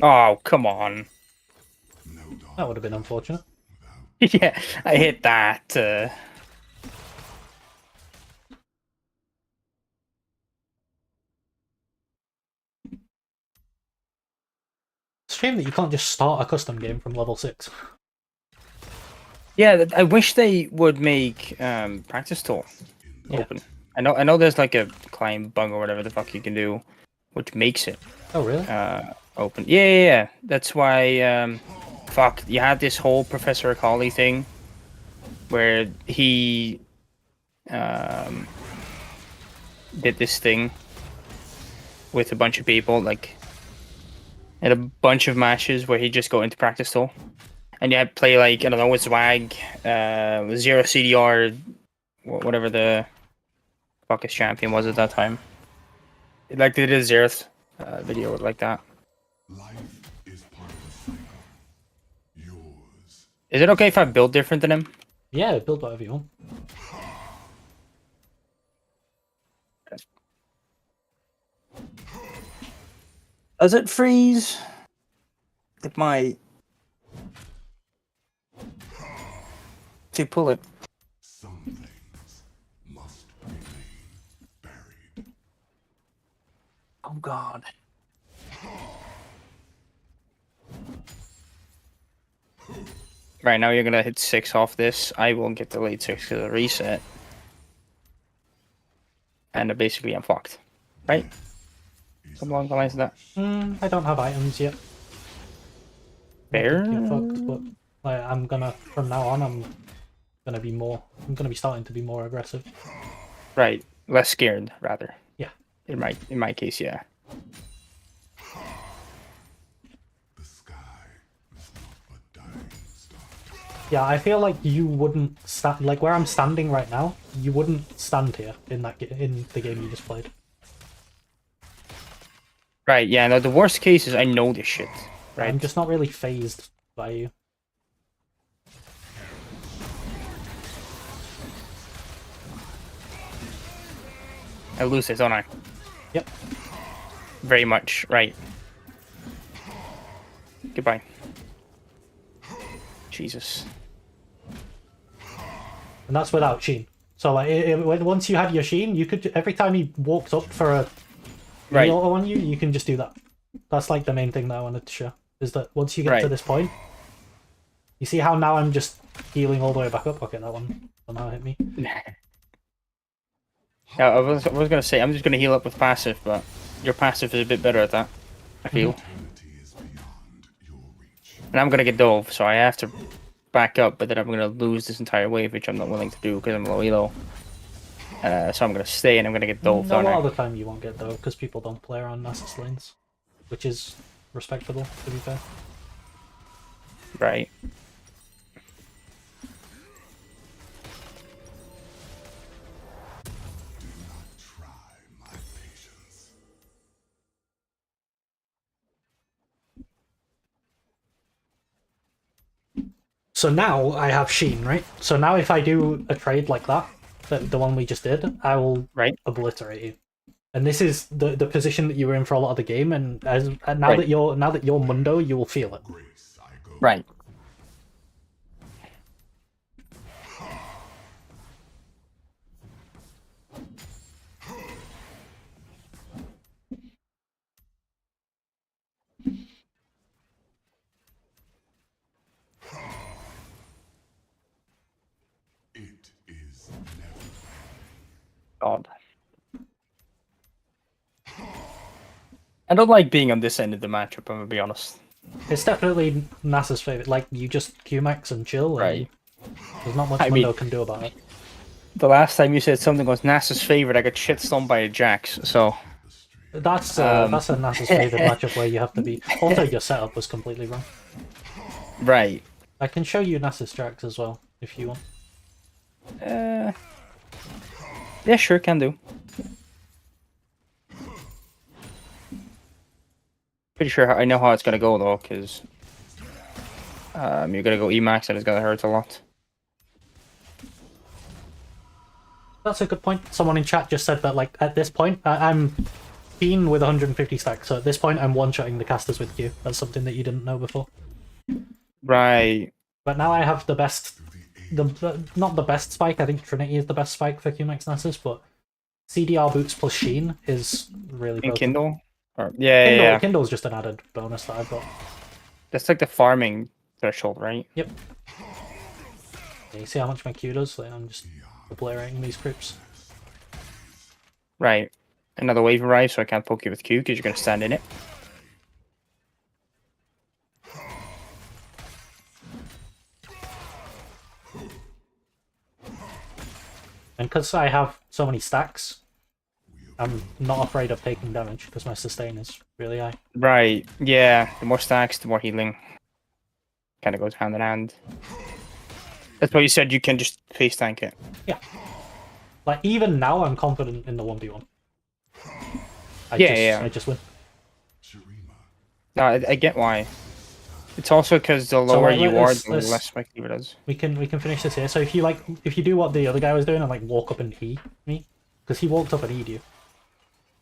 Oh, come on. That would have been unfortunate. Yeah, I hit that. It's a shame that you can't just start a custom game from level 6. Yeah, I wish they would make practice tool open. I know there's like a client bug or whatever the fuck you can do, which makes it Oh, really? open. Yeah. That's why fuck, you had this whole Professor Akali thing where he did this thing with a bunch of people, like at a bunch of matches where he just go into practice tool. And you had to play like, I don't know, with Zwag, Zero CDR, whatever the fuck his champion was at that time. Like they did a Zereth video like that. Is it okay if I build different than him? Yeah, build whatever you want. Does it freeze? It might. To pull it. Some things must remain buried. Oh god. Right now you're gonna hit 6 off this. I will get delayed 6 because of the reset. And basically I'm fucked. Right? Something along the lines of that. I don't have items yet. I Fair. don't think you're fucked, but like, I'm gonna, from now on, I'm gonna be starting to be more aggressive. Right. Less scared, rather. Yeah. In my case, yeah. The sky is not a dying star. Yeah, I feel like you wouldn't stand, like where I'm standing right now, you wouldn't stand here in the game you just played. Right, yeah, no, the worst case is I know this shit. Right. I'm just not really phased by you. I lose this, don't I? Yep. Very much, right. Goodbye. Jesus. And that's without Sheen. So like, once you had your Sheen, you could, every time he walked up for a Right. auto on you, you can just do that. That's like the main thing that I wanted to show, is that once you get to Right. this point, you see how now I'm just healing all the way back up? Okay, that one somehow hit me. Yeah, I was gonna say I'm just gonna heal up with passive, but your passive is a bit better at that, I feel. Eternity is beyond your reach. And I'm gonna get dove, so I have to back up, but then I'm gonna lose this entire wave, which I'm not willing to do because I'm low elo. So I'm gonna stay and I'm gonna get dove. A lot of the time you won't get though, because people don't play around Nasus lanes, which is respectable, to be fair. Right. Do not try my patience. So now I have Sheen, right? So now if I do a trade like that, the one we just did, I will Right. obliterate you. And this is the position that you were in for a lot of the game, and now Right. that you're Mundo, you will feel it. Grace I go. Right. It is never. God. I don't like being on this end of the matchup, I'm gonna be honest. It's definitely Nasa's favorite. Like, you just Q-max and chill, and Right. there's not much I mean- Mundo can do about it. The last time you said something was Nasa's favorite, I got shitstormed by a Jax, so... That's a Nasa's favorite matchup where you have to be. Also, your setup was completely wrong. Right. I can show you Nasus Jax as well if you want. Yeah, sure, can do. Pretty sure I know how it's gonna go though, because you're gonna go Emax and it's gonna hurt a lot. That's a good point. Someone in chat just said that, like, at this point, I'm Fiend with 150 stacks, so at this point I'm one-shotting the casters with Q. That's something that you didn't know before. Right. But now I have the best, not the best spike, I think Trinity is the best spike for Q-Max Nasus, but CDR boots plus Sheen is really In potent. Kindle? Or, yeah. Kindle's just an added bonus that I've got. That's like the farming threshold, right? Yep. Yeah, you see how much my Q does? Like, I'm just obliterating these creeps. Right. Another wave arrives, so I can't poke you with Q because you're gonna stand in it. And because I have so many stacks, I'm not afraid of taking damage because my sustain is really high. Right. Yeah. The more stacks, the more healing. Kind of goes hand in hand. That's why you said you can just face tank it. Yeah. Like, even now I'm confident in the 1v1. Yeah. I just win. Shurima. No, I get why. It's also because the lower like, you are, let's- the let's- less spike it does. We can finish this here. So if you do what the other guy was doing and like walk up and E me, because he walked up and E'd you.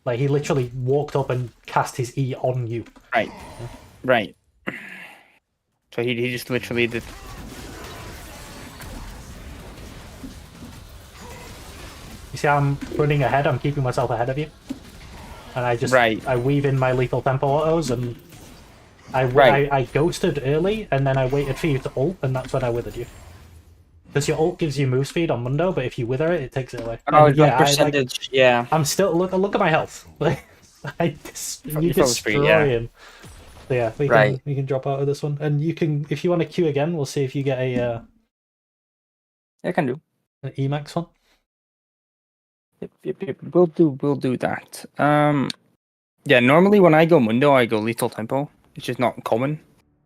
Like, he literally walked up and cast his E on you. Right. Right. So he just literally did. You see how I'm running ahead? I'm keeping myself ahead of you. And I just Right. I weave in my lethal tempo autos and Right. I ghosted early, and then I waited for you to ult, and that's when I withered you. Because your ult gives you move speed on Mundo, but if you wither it, it takes it away. Oh, And it's like yeah, I like. percentage. Yeah. I'm still look at my health. Like, you Your focus speed, destroy yeah. him. So yeah, Right. we can drop out of this one, and you can if you want to queue again, we'll see if you get I can do. an Emax one. Yep. We'll do that. Yeah, normally when I go Mundo, I go lethal tempo. It's just not common.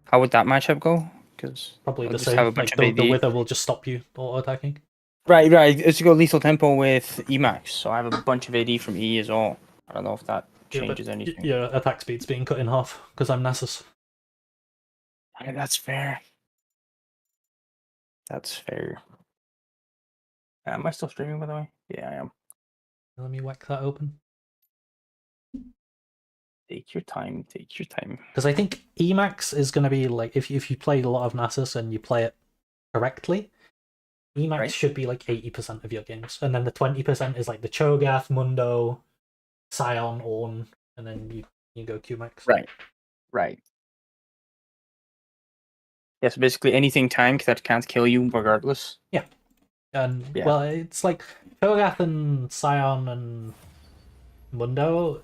How would that matchup go? Because Probably I'll the just have same. a bunch Like of AD. the wither will just stop you auto attacking. Right. Let's go lethal tempo with Emax. So I have a bunch of AD from E as well. I don't know if that Yeah, but changes anything. your attack speed's being cut in half because I'm Nasus. That's fair. That's fair. Am I still streaming, by the way? Yeah, I am. Let me whack that open. Take your time. Take your time. Because I think Emax is going to be like if you play a lot of Nasus and you play it correctly, Emax Right. should be like 80% of your games, and then the 20% is like the Cho'Gath, Mundo, Scion, Ornn, and then you go Qmax. Right. Yeah, so basically anything tank that can't kill you regardless. And Yeah. well, it's like Cho'Gath and Scion and Mundo.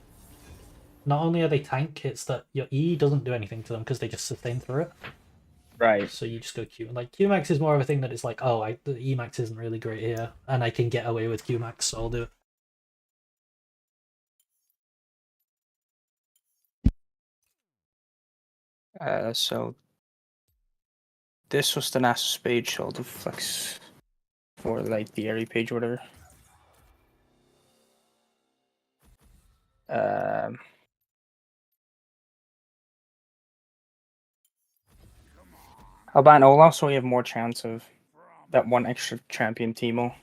Not only are they tank, it's that your E doesn't do anything to them because they just sustain through it. Right. So you just go Q. Like Qmax is more of a thing that it's like, oh, the Emax isn't really great here, and I can get away with Qmax, so I'll do it. So this was the Nasus page, so I'll do flex for like the area page or whatever. I'll ban Olaf so we have more chance of that one extra champion Teemo.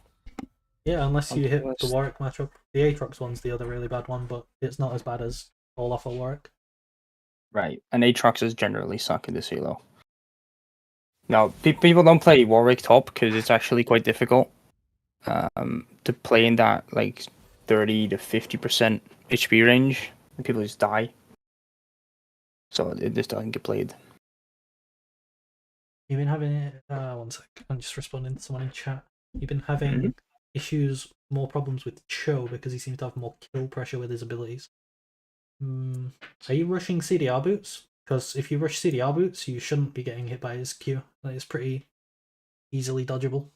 Yeah, unless you On the hit the list. Warwick matchup. The Aatrox one's the other really bad one, but it's not as bad as Olaf or Warwick. Right, and Aatroxes generally suck in this elo. Now, people don't play Warwick top because it's actually quite difficult to play in that like 30 to 50% HP range. And people just die. So it just doesn't get played. You've been having one sec. I'm just responding to someone in chat. You've been having issues, more problems with Cho because he seems to have more kill pressure with his abilities. Are you rushing CDR boots? Because if you rush CDR boots, you shouldn't be getting hit by his Q. That is pretty easily dodgeable.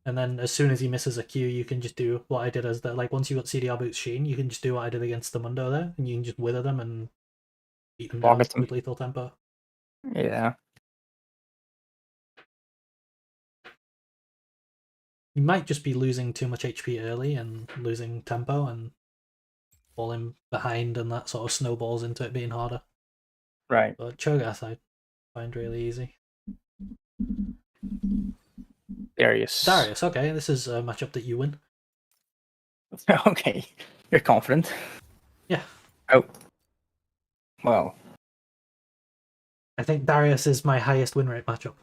And then as soon as he misses a Q, you can just do what I did as the like once you got CDR boots Sheen, you can just do what I did against the Mundo there, and you can just wither them and beat them down with lethal tempo. Yeah. You might just be losing too much HP early and losing tempo and falling behind, and that sort of snowballs into it being harder. Right. But Cho'Gath I find really easy. Darius, okay, this is a matchup that you win. Okay, you're confident. Yeah. Oh. Well. I think Darius is my highest win rate matchup.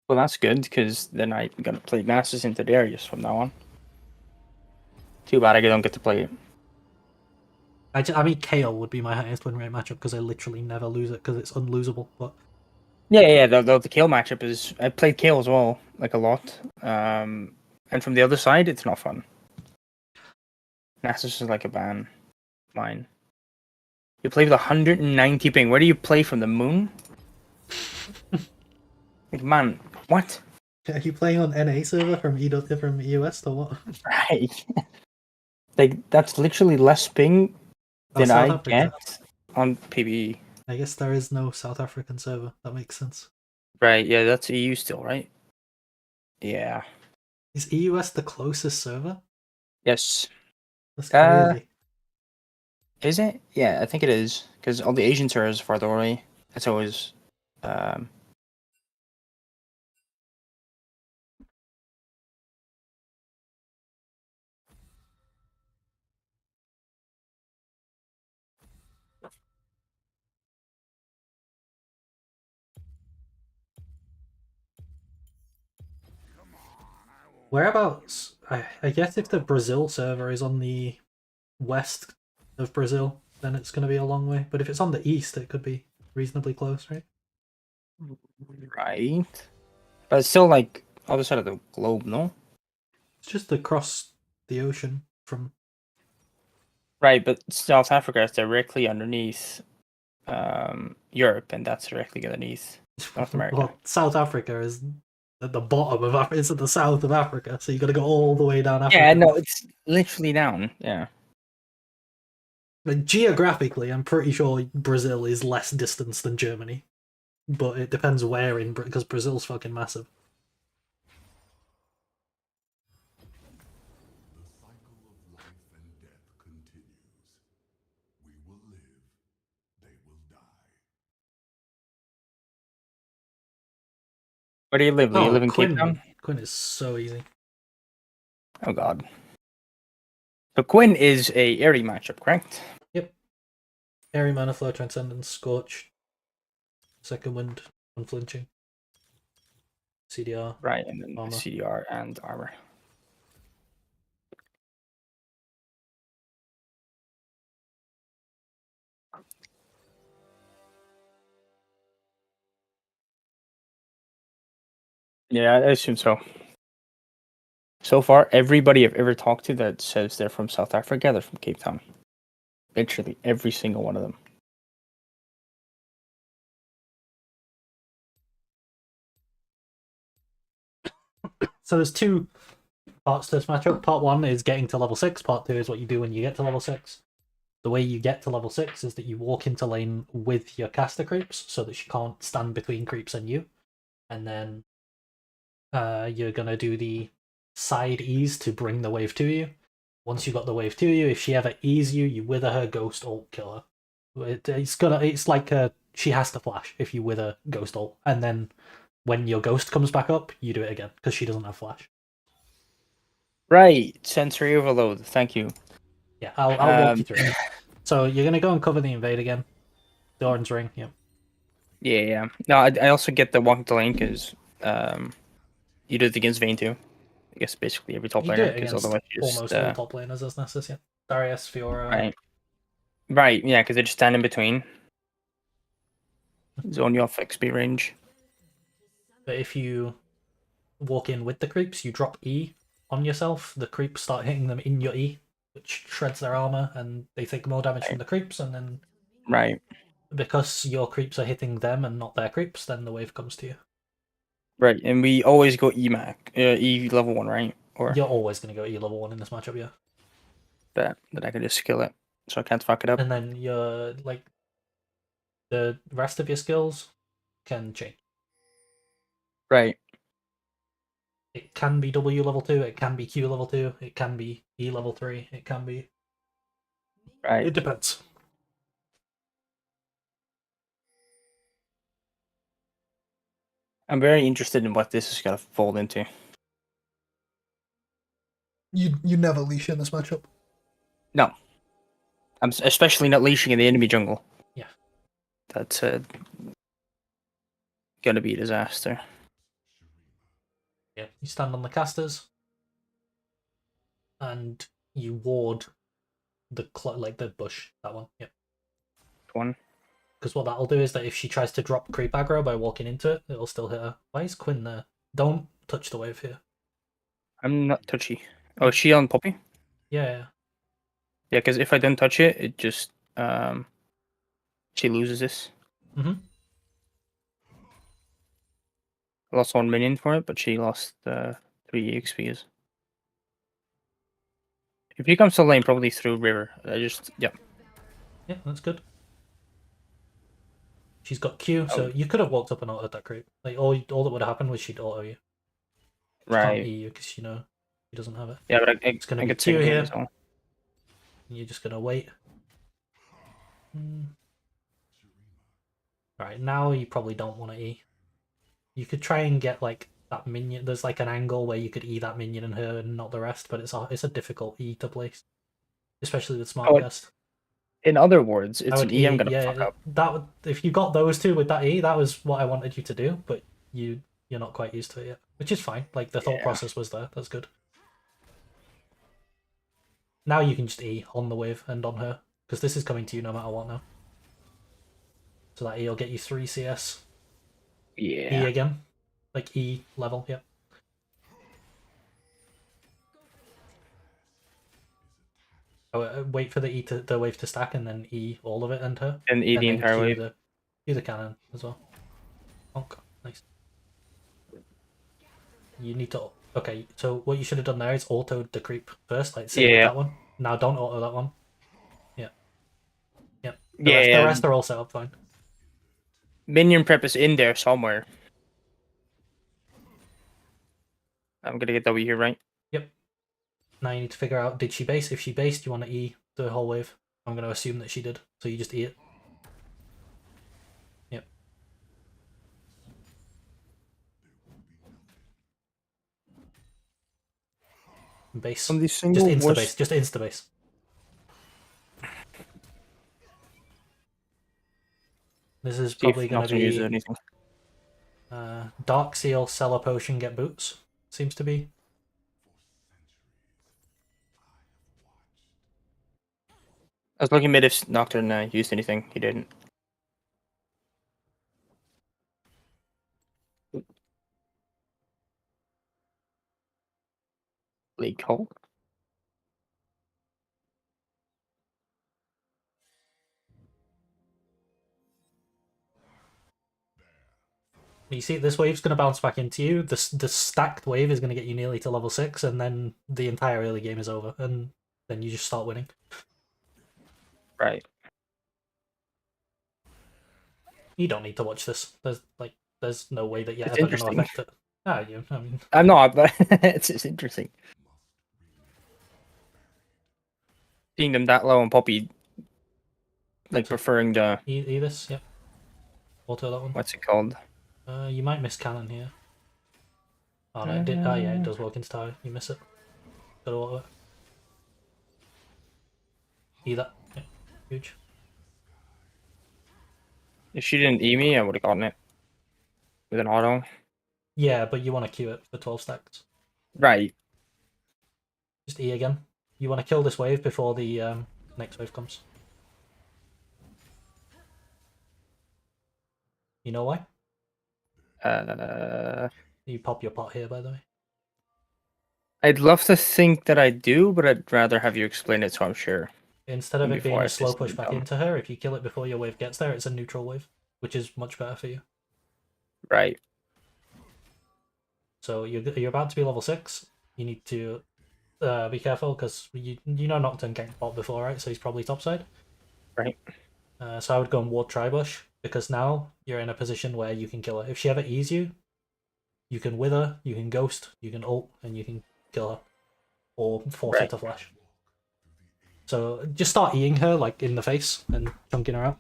Well, that's good because then I'm gonna play Nasus into Darius from now on. Too bad I don't get to play it. I mean, Kale would be my highest win rate matchup because I literally never lose it because it's unlosable. But Yeah. The Kale matchup is I played Kale as well, like a lot. And from the other side, it's not fun. Nasus is like a ban. Mine. You play with 190 ping. Where do you play from the moon? Like, man, what? are you playing on NA server from EUS or what? Right. Like that's literally less ping than South I Africa. get on PBE. I guess there is no South African server. That makes sense. Right, yeah, that's EU still, right? Yeah. Is EUS the closest server? Yes. That's crazy. Is it? Yeah, I think it is. Because all the Asian servers are farther away. It's always Whereabouts? I guess if the Brazil server is on the west of Brazil, then it's going to be a long way. But if it's on the east, it could be reasonably close, right? Right. But it's still like other side of the globe, no? It's just across the ocean from. Right, but South Africa is directly underneath Europe, and that's directly underneath North America. Well, South Africa is at the bottom of Africa. It's at the south of Africa, so you got to go all the way down Africa. Yeah, no, it's literally down. Yeah. Like, geographically, I'm pretty sure Brazil is less distance than Germany, but it depends where in because Brazil's fucking massive. The cycle of life and death continues. We will live, they will die. Where do you live? Do you live in Quinn. Cape Town? Quinn is so easy. Oh god. So Quinn is a airy matchup, correct? Yep. Airy Mana Flow, Transcendence, Scorch, Second Wind, Unflinching, CDR. Right, and then Armor. CDR and armor. Yeah, I assume so. So far, everybody I've ever talked to that says they're from South Africa, they're from Cape Town. Literally every single one of them. So there's two parts to this matchup. Part 1 is getting to level 6. Part 2 is what you do when you get to level 6. The way you get to level 6 is that you walk into lane with your caster creeps so that she can't stand between creeps and you. And then you're going to do the side E's to bring the wave to you. Once you got the wave to you, if she ever E's you, you wither her, ghost ult, kill her. It's like she has to flash if you wither ghost ult. And then when your ghost comes back up, you do it again because she doesn't have flash. Right, sensory overload. Thank you. Yeah, I'll walk you through it. So you're gonna go and cover the invade again. The orange ring, yep. Yeah. No, I also get the walking to lane because you do it against Vayne too. I guess basically every top You do laner it because against otherwise you just almost all top laners as Nasus, yeah. Darius, Fiora. Right, yeah, because they just stand in between. Zone you off XP range. But if you walk in with the creeps, you drop E on yourself. The creeps start hitting them in your E, which shreds their armor, and they take more damage from the creeps. And then, Right. because your creeps are hitting them and not their creeps, then the wave comes to you. Right, and we always go E level 1, right? Or You're always going to go E level 1 in this matchup, yeah. that I can just skill it, so I can't fuck it up. And then you're like the rest of your skills can change. Right. It can be W level 2, it can be Q level 2, it can be E level 3, it can be... Right. It depends. I'm very interested in what this is going to fold into. You never leash in this matchup. No. I'm especially not leashing in the enemy jungle. Yeah. That's gonna be a disaster. Yeah, you stand on the casters, and you ward the the bush. That one, yep. One. Because what that'll do is that if she tries to drop creep aggro by walking into it, it'll still hit her. Why is Quinn there? Don't touch the wave here. I'm not touchy. Oh, is she on Poppy? Yeah. Yeah, because if I don't touch it, it just she loses this. Mhm. I lost 1 minion for it, but she lost 3 EXPs. If he comes to lane, probably through river. Yeah, that's good. She's got Q, so you could have walked up and ulted that creep. Like all that would have happened was she'd auto you. She can't E you because she doesn't have it. Yeah, but it's gonna be Q here. Well. You're just gonna wait. Alright, now you probably don't want to E. You could try and get like that minion. There's like an angle where you could E that minion and her and not the rest, but it's a difficult E to place, especially with smart cast. In other words, it's an E I'm gonna fuck up. If you got those two with that E, that was what I wanted you to do, but you're not quite used to it yet, which is fine. Like the thought process was there. That's good. Now you can just E on the wave and on her. because this is coming to you no matter what now. So that E will get you 3 CS. Yeah. E again, like E level. Yep. Oh, wait for the wave to stack and then E all of it and her. And E the then entire wave. Q the cannon as well. Bonk. Nice. You need to. Okay, so what you should have done there is auto the creep first, like same with Yeah. that one. Now don't auto that one. Yeah. Yeah. Yeah. The rest are all set up fine. Minion prep is in there somewhere. I'm gonna get W here, right? Yep. Now you need to figure out, did she base? If she based, you want to E the whole wave. I'm going to assume that she did, so you just E it. Yep. Base. On the Just single insta was base. Just insta base. This is probably going to use be anything. Dark Seal, sell a potion, get boots. Seems to be. I was looking mid if Nocturne used anything. He didn't. League hole. You see, this wave's going to bounce back into you. The stacked wave is going to get you nearly to level 6, and then the entire early game is over, and then you just start winning. Right. You don't need to watch this. There's no way that you're It's ever going to interesting. affect it. Ah, you. I mean, I'm not, but it's interesting. Seeing them that low and Poppy, like preferring the E this, yep. Auto that one. what's it called? You might miss cannon here. Oh no, it did. Oh yeah, it does walk into tower. You miss it. Gotta auto it. E that. Yeah, huge. If she didn't E me, I would have gotten it with an auto. Yeah, but you want to queue it for 12 stacks. Right. Just E again. You want to kill this wave before the next wave comes. You know why? You pop your pot here, by the way. I'd love to think that I do, but I'd rather have you explain it so I'm sure. Instead of it being Before I a slow just push back dumb. into her, if you kill it before your wave gets there, it's a neutral wave, which is much better for you. Right. So you're about to be level 6. You need to be careful because you know Nocturne ganked bot before, right? So he's probably topside. Right. So I would go and ward Tribush because now you're in a position where you can kill her. If she ever E's you, you can wither, you can ghost, you can ult, and you can kill her or force her Right. to flash. So just start Eing her like in the face and chunking her out.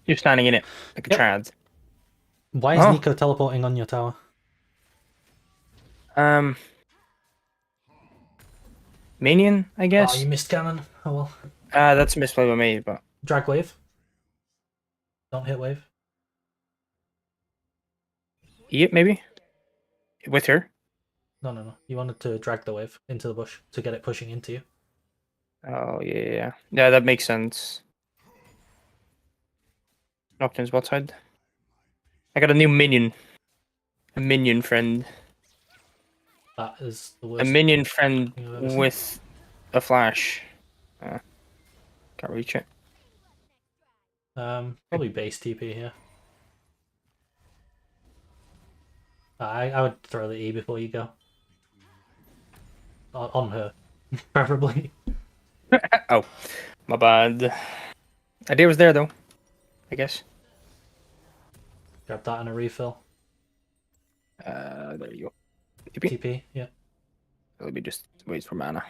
You're standing in it like a Yep. Chad. Why is Oh. Nico teleporting on your tower? Minion, I Oh, guess. you missed cannon. Oh well. That's a misplay by me, but Drag wave. Don't hit wave. yeah, maybe with her. No. You wanted to drag the wave into the bush to get it pushing into you. Oh yeah, that makes sense. Nocturne's bot side. I got a new minion. A minion friend. That is the A worst. minion friend thing I've ever seen. with a flash. Can't reach it. Probably base TP here. I would throw the E before you go. On her, preferably. Oh, my bad. Idea was there though. I guess. Grab that and a refill. There you go. TP, yeah. Let me just wait for mana.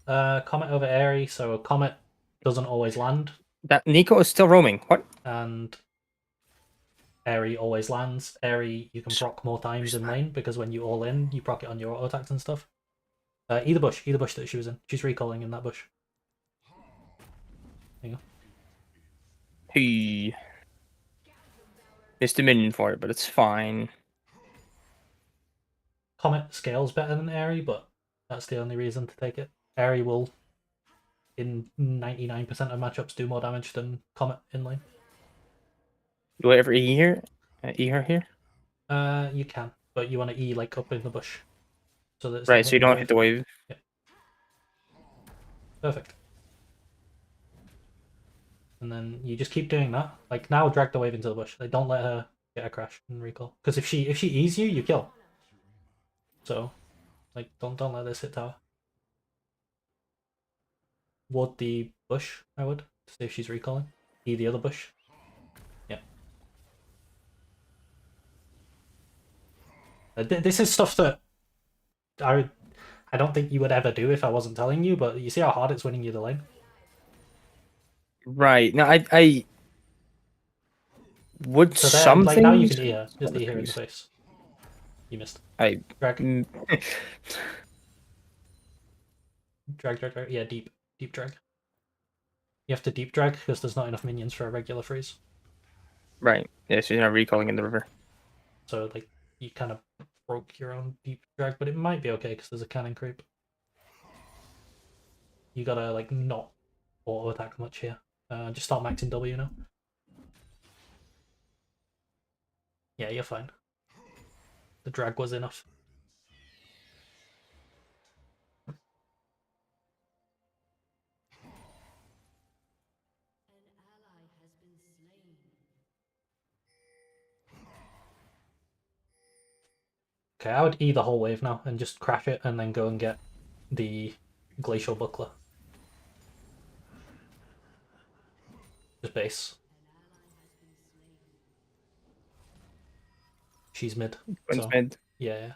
Comet over Airy, so Comet doesn't always land, That Nico is still roaming. What? and Airy always lands. Airy you can proc more times in lane because when you all in, you proc it on your auto attacks and stuff. Either bush that she was in. She's recalling in that bush. There you go. He missed a minion for it, but it's fine. Comet scales better than Airy, but that's the only reason to take it. Airy will, in 99% of matchups, do more damage than Comet in lane. Do I ever E here? E her here? You can, but you want to E like up in the bush, so that it's Right, not so you hitting don't hit the wave. Yeah. Perfect. And then you just keep doing that. Like now, drag the wave into the bush. Like don't let her get a crash and recall. Because if she E's you, you kill. So, like don't let this hit tower. Ward the bush, I would, to see if she's recalling. E the other bush. Yeah. This is stuff that I don't think you would ever do if I wasn't telling you, but you see how hard it's winning you the lane? Right. No, I would So there, like now you something. can E her. Just E her in the face. You missed. I Drag. Drag. Yeah, deep drag. You have to deep drag because there's not enough minions for a regular freeze. Right. Yeah, so you're not recalling in the river. So like you kind of broke your own deep drag, but it might be okay because there's a cannon creep. You gotta like not auto attack much here. Just start maxing W now. Yeah, you're fine. The drag was enough. Okay, I would E the whole wave now and just crash it and then go and get the glacial buckler. Just base. She's mid. So, Mid. yeah.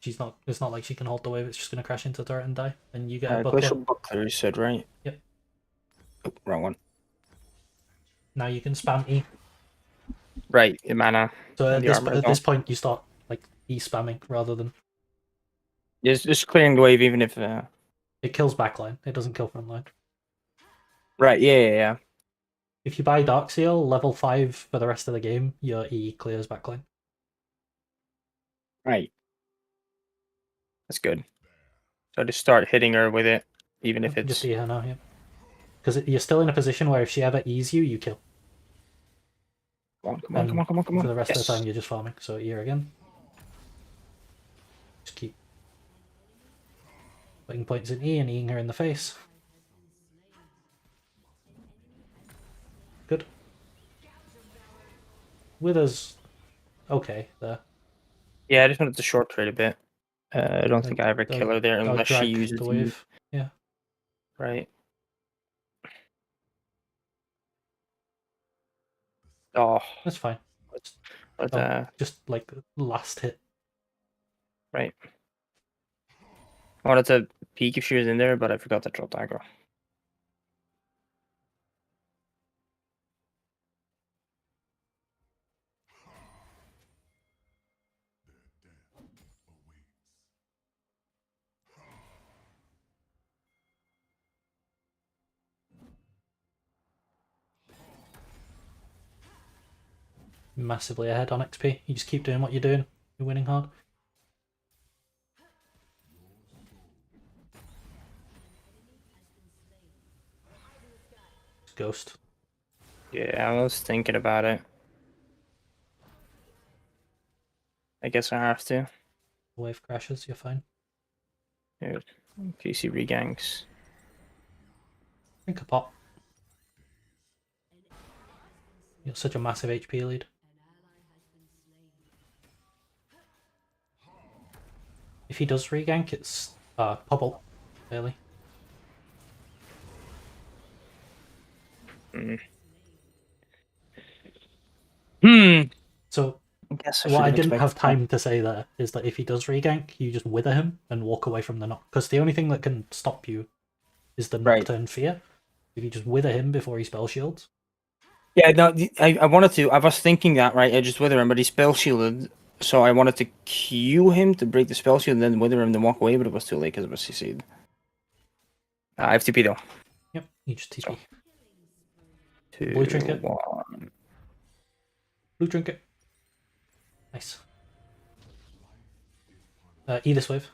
She's not. It's not like she can hold the wave. It's just gonna crash into the turret and die. And you get a buckler. Glacial buckler, you said, right? Yep. Oh, wrong one. Now you can spam E. Right, the mana. So and at this point, you start like E spamming rather than. Just clearing the wave, even if. It kills backline. It doesn't kill frontline. Right. Yeah. If you buy Dark Seal level 5 for the rest of the game, your E clears backline. Right. That's good. So just start hitting her with it, even if it's. Just E her now, yeah. Because you're still in a position where if she ever E's you, you kill. Come on. For the rest of the time, you're just farming. So E her again. Just keep putting points in E and Eing her in the face. Good. Wither's okay there. Yeah, I just wanted to short trade a bit. I don't think I ever kill her there unless she uses the wave. Yeah. Right. Oh, that's fine. But just like last hit. Right. I wanted to peek if she was in there, but I forgot to drop aggro. Massively ahead on XP. You just keep doing what you're doing. You're winning hard. Ghost. Yeah, I was thinking about it. I guess I have to. Wave crashes, you're fine. Here, PC reganks. Drink a pot. You're such a massive HP lead. If he does regank, it's Pobble, really. So what I didn't have time to say there is that if he does regank, you just wither him and walk away from the knock. Because the only thing that can stop you is the Nocturne Fear. If you just wither him before he spell shields. Yeah, no, I wanted to. I was thinking that, right? I just wither him, but he spell shielded. So I wanted to Q him to break the spell shield and then wither him to walk away, but it was too late because it was CC'd. I have TP though. Yep, you just TP. So, Blue trinket. 1. Blue trinket. Nice. E this wave.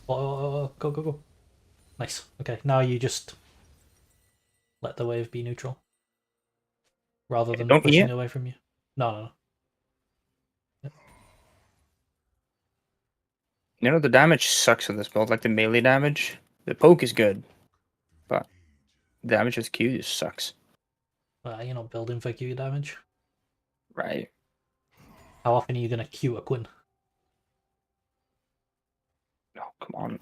Oh, go, go, go. Nice. Okay, now you just let the wave be neutral. Rather than don't pushing eat. away from you. No, no, no. You know, the damage sucks on this build, like the melee damage. The poke is good, but the damage with Q just sucks. You're not building for Q damage. Right. How often are you going to Q a Quinn? Oh, come on.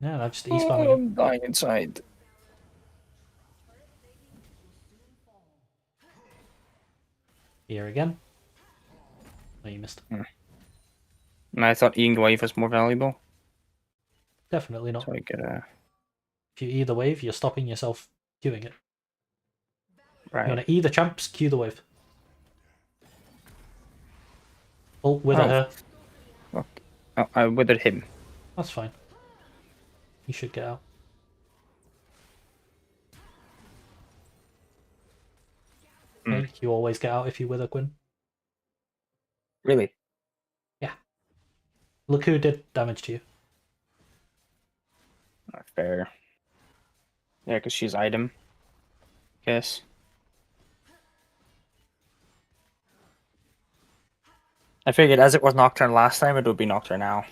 Yeah, that's just E-spam again. I'm dying inside. Here again. Oh, you missed. And I thought eating the wave was more valuable. Definitely not. So I get a... If you E the wave, you're stopping yourself queuing it. Right. You want to E the champs, Q the wave. Ult with Oh. her. Fuck. Oh, I withered him. That's fine. You should get out. Okay, you always get out if you wither Quinn. Really? Yeah. Look who did damage to you. Not fair. Yeah, because she's item. Guess. I figured as it was Nocturne last time, it would be Nocturne now.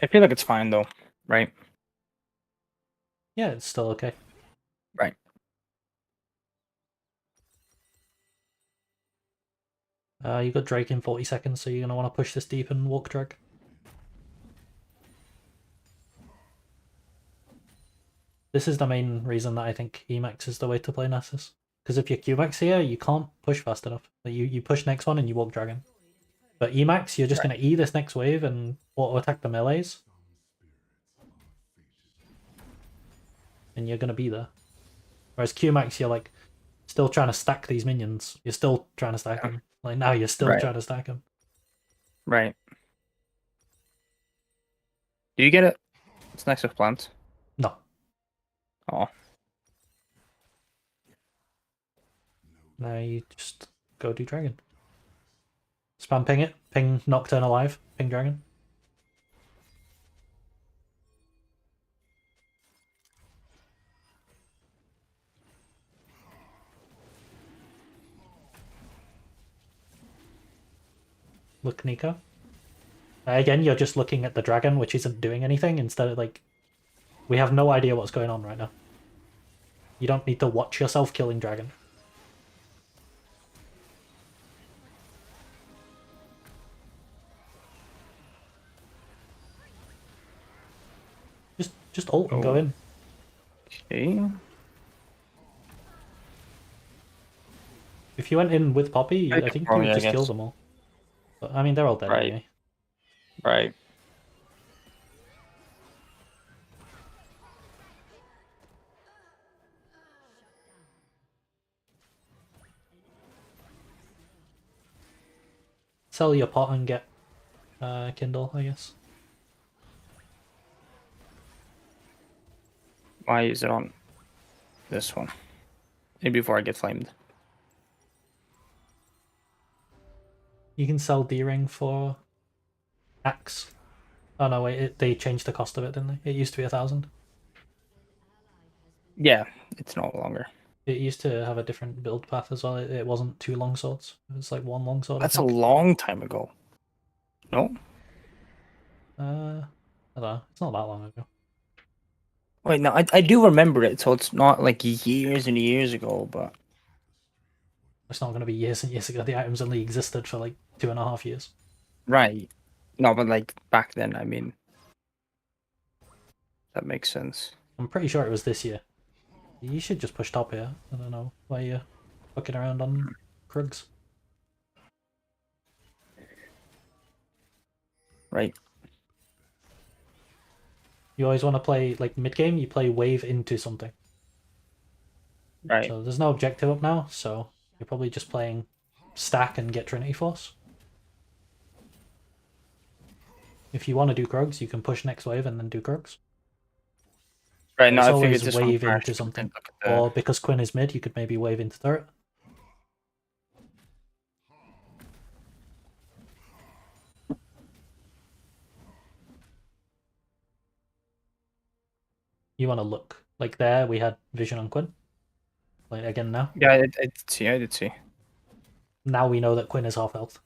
I feel like it's fine though, right? Yeah, it's still okay. Right. You got Drake in 40 seconds, so you're going to want to push this deep and walk drag. This is the main reason that I think Emax is the way to play Nasus. Because if you're Qmax here, you can't push fast enough. Like you push next one and you walk dragon. But Emax, you're just going to E this next wave and auto-attack the melees. And you're going to be there. Whereas Qmax, you're like still trying to stack these minions. You're still trying to stack them. Like now you're still trying to stack them. Right. Do you get it? It's next with plant. No. Oh. Now you just go do dragon. Spam ping it. Ping Nocturne alive. Ping dragon. Look, Nico. Again, you're just looking at the dragon, which isn't doing anything, instead of like... We have no idea what's going on right now. You don't need to watch yourself killing dragon. Just ult and go in. Okay. If you went in with Poppy, I think you would just kill them all. But I mean, they're all dead anyway. Right. Sell your pot and get Kindle, I guess. Why is it on this one? Maybe before I get flamed. You can sell D-Ring for Axe. Oh no, wait, they changed the cost of it, didn't they? It used to be 1,000. Yeah, it's no longer. It used to have a different build path as well. It wasn't 2 long swords. It was like 1 long sword. That's a long time ago. No? I don't know. It's not that long ago. Wait, no, I do remember it, so it's not like years and years ago, but... It's not going to be years and years ago. The items only existed for like 2.5 years. Right. No, but like back then, I mean... That makes sense. I'm pretty sure it was this year. You should just push top here. I don't know why you're fucking around on Krugs. Right. You always want to play, like, mid-game, you play wave into something. Right. So there's no objective up now, so you're probably just playing stack and get Trinity Force. If you want to do Krugs, you can push next wave and then do Krugs. Right, But no, it's I figured always this wave one into something. Or because Quinn is mid, you could maybe wave into turret. You want to look. Like there, we had vision on Quinn. Like again now. Yeah, I did see. I did see. Now we know that Quinn is half health.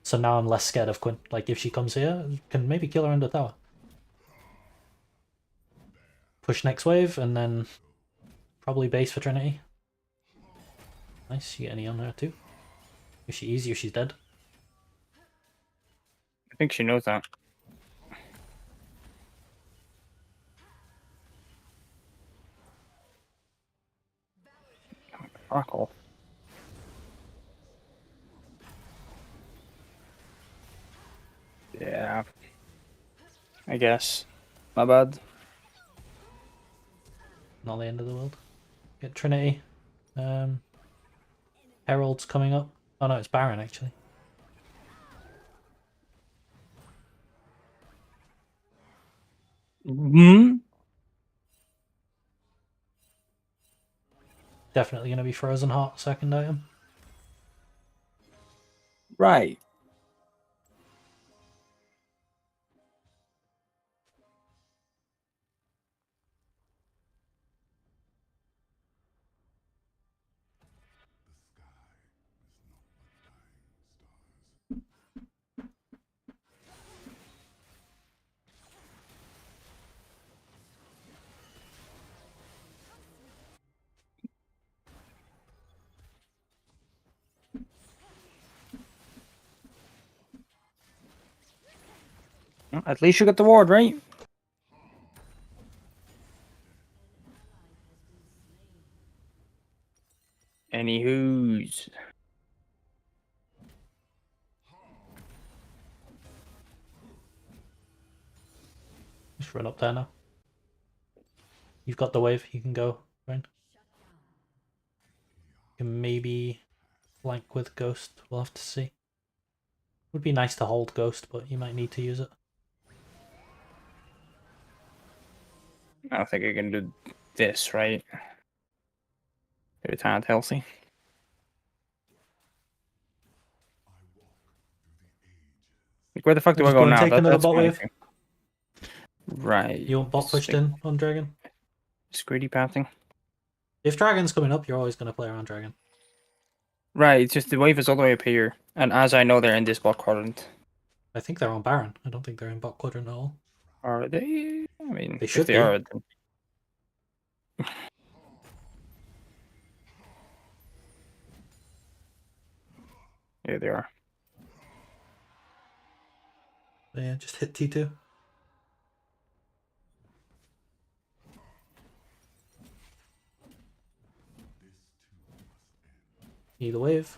So now I'm less scared of Quinn. Like if she comes here, you can maybe kill her in the tower. Push next wave and then probably base for Trinity. Nice, you get any on her too. If she easy, if she's dead. I think she knows that. Fuck off. Yeah. I guess. My bad. Not the end of the world. Get Trinity. Herald's coming up. Oh no, it's Baron actually. Hmm. Definitely gonna be Frozen Heart, second item. Right. Well, at least you got the ward, right? Anywho's. Just run up there now. You've got the wave, you can go, Baron. You can maybe flank with Ghost, we'll have to see. Would be nice to hold Ghost, but you might need to use it. I don't think I can do this, right? Every time healthy. Like, where the fuck do I Just go and now? take another That's bot my wave. thing. Right. You want bot pushed in on Dragon? It's greedy pathing. If Dragon's coming up, you're always going to play around Dragon. Right, it's just the wave is all the way up here. And as I know, they're in this bot quadrant. I think they're on Baron. I don't think they're in bot quadrant at all. Are they? I mean, They if should they be. are, then... Yeah, they are. Yeah, just hit T2. Need a wave.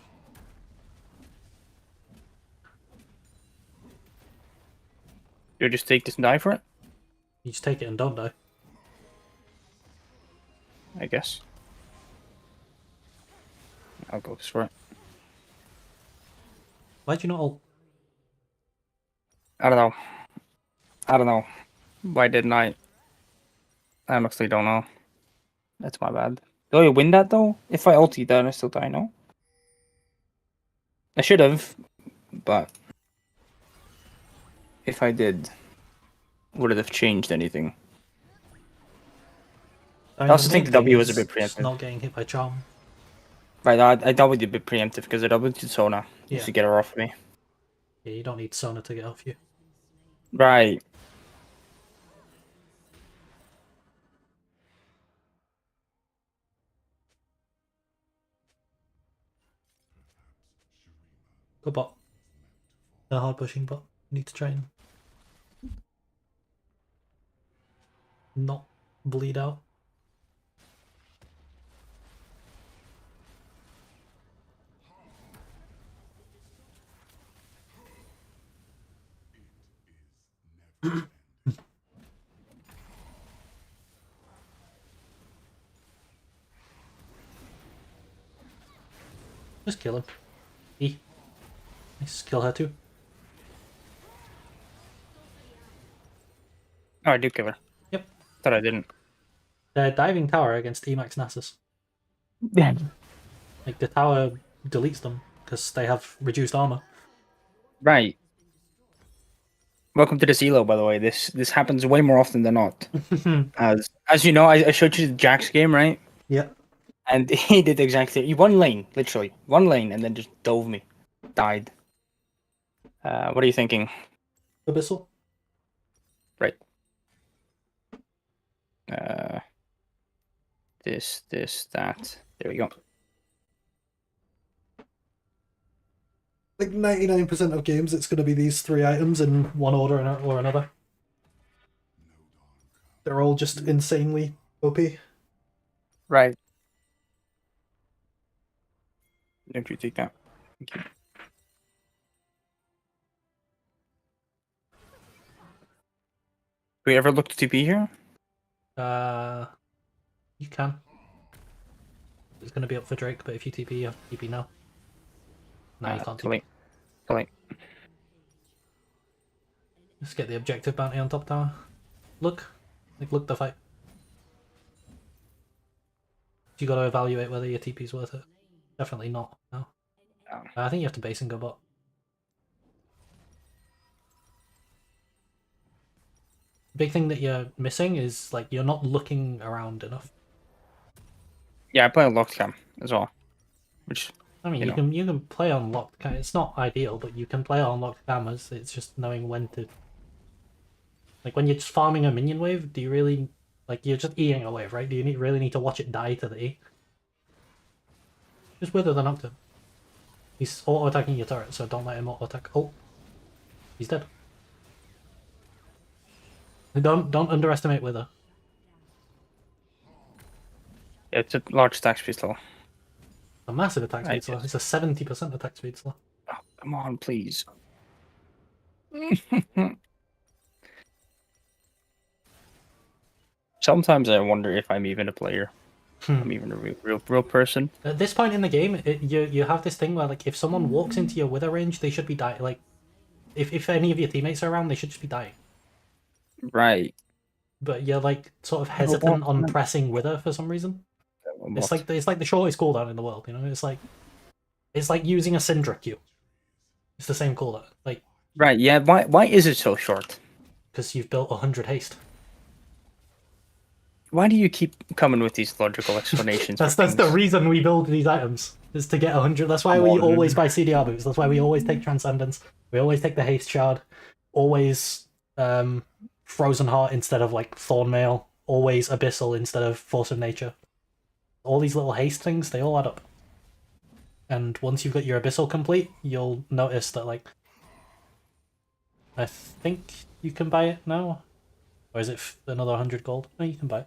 You just take this and die for it? You just take it and don't die. I guess. I'll go for it. Why'd you not ult? I don't know. I don't know. Why didn't I? I honestly don't know. That's my bad. Do I win that though? If I ulti, then I still die, no? I should have, but if I did, would it have changed anything? I also think the W was a bit just preemptive. not getting hit by Charm. Right, I thought we'd be a bit preemptive because I doubled to Sona just to get her off me. Yeah, you don't need Sona to get off you. Right. Go bot. The hard pushing bot. Need to train. Not bleed out. Just kill him. E. Nice. Kill her too. Oh, I do kill her. Yep. Thought I didn't. Diving tower against Emax Nasus. Yeah. Like, the tower deletes them because they have reduced armor. Right. Welcome to this elo, by the way. This happens way more often than not. As you know, I showed you the Jax game, right? Yeah. And he did the exact thing. He one lane, literally one lane, and then just dove me, died. What are you thinking? Abyssal. Right. This, that. There we go. Like 99% of games, it's going to be these 3 items in one order or another. They're all just insanely OP. Right. Don't you take that? Thank you. Do we ever look to TP here? You can. It's going to be up for Drake, but if you TP, you have to TP now. No, you can't Too TP. late. Too late. Just get the objective bounty on top tower. Look. Like, look the fight. You got to evaluate whether your TP's worth it. Definitely not, no. Oh. I think you have to base and go bot. Big thing that you're missing is, like, you're not looking around enough. Yeah, I play on locked cam as well. Which, I mean, you can play on locked cam. It's not ideal, but you can play on locked cameras. It's just knowing when to. Like, when you're just farming a minion wave, do you really, like, you're just Eing a wave, right? Do you really need to watch it die to the E? Just wither the Nocturne. He's auto-attacking your turret, so don't let him auto-attack. Oh, he's dead. Don't underestimate wither. yeah, it's a large stack speed slow. A massive attack speed slow. It's a 70% attack speed slow. Oh, come on, please. Sometimes I wonder if I'm even a player. I'm even a real person. At this point in the game, you have this thing where, like, if someone walks into your wither range, they should be dying. Like, if any of your teammates are around, they should just be dying. Right. But you're, like, sort of hesitant on pressing wither for some reason. It's like the shortest cooldown in the world, you know. It's like using a Syndra Q. It's the same cooldown, like. Right. Yeah. Why is it so short? Because you've built 100 haste. Why do you keep coming with these logical explanations? That's the reason we build these items, is to get 100. That's why we always buy CDR boots. That's why we always take Transcendence. We always take the haste shard. Always Frozen Heart instead of, like, Thorn Mail. Always Abyssal instead of Force of Nature. All these little haste things, they all add up. And once you've got your Abyssal complete, you'll notice that, like, I think you can buy it now? Or is it another 100 gold? No, you can buy it.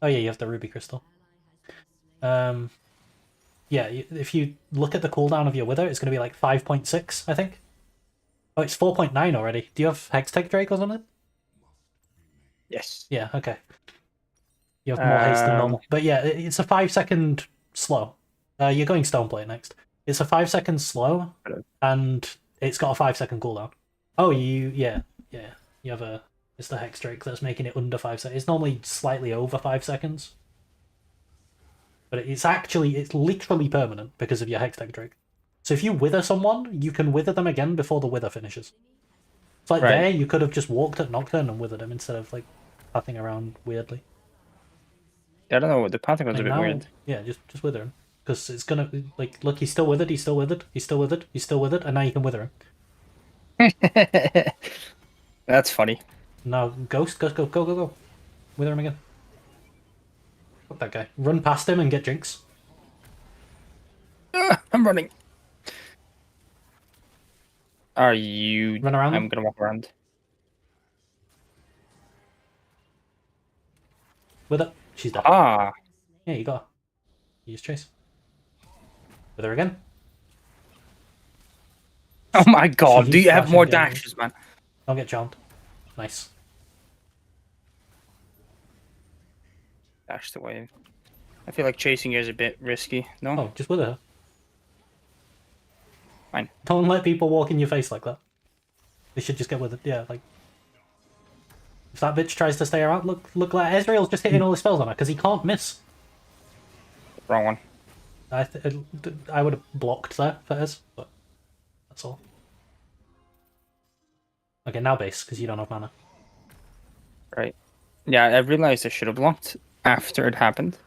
Oh yeah, you have the Ruby Crystal. Yeah, if you look at the cooldown of your Wither, it's going to be like 5.6, I think. Oh, it's 4.9 already. Do you have Hextech Drake or something? Yes. Yeah, okay. You have more haste than normal. But yeah, it's a 5-second slow. You're going Stoneplate next. It's a 5-second slow, and it's got a 5-second cooldown. Oh, yeah. You have it's the Hex Drake that's making it under 5 seconds. It's normally slightly over 5 seconds. But it's literally permanent because of your Hextech Drake. So if you wither someone, you can wither them again before the wither finishes. It's like there, you could have just walked at Nocturne and withered him instead of, like, pathing around weirdly. I don't know, the pathing was a bit weird. Yeah, just wither him. Because it's gonna, like, look, he's still withered, he's still withered, he's still withered, he's still withered, and now you can wither him. That's funny. Now, Ghost, go. Wither him again. Fuck that guy. Run past him and get Jinx. I'm running. Are you... Run around I'm them? gonna walk around. Wither. She's dead. Ah! Yeah, you got her. You just chase. Wither again. Oh my god, She do you have flashing more down. dashes, man? Don't get charmed. Nice. Dash the wave. I feel like chasing you is a bit risky, no? Oh, just wither her. Fine. Don't let people walk in your face like that. They should just get with it. Yeah, like if that bitch tries to stay around, look like Ezreal's just hitting all his spells on her because he can't miss. Wrong one. I would have blocked there for Ez, but that's all. Okay, now base because you don't have mana. Right. Yeah, I realized I should have blocked after it happened.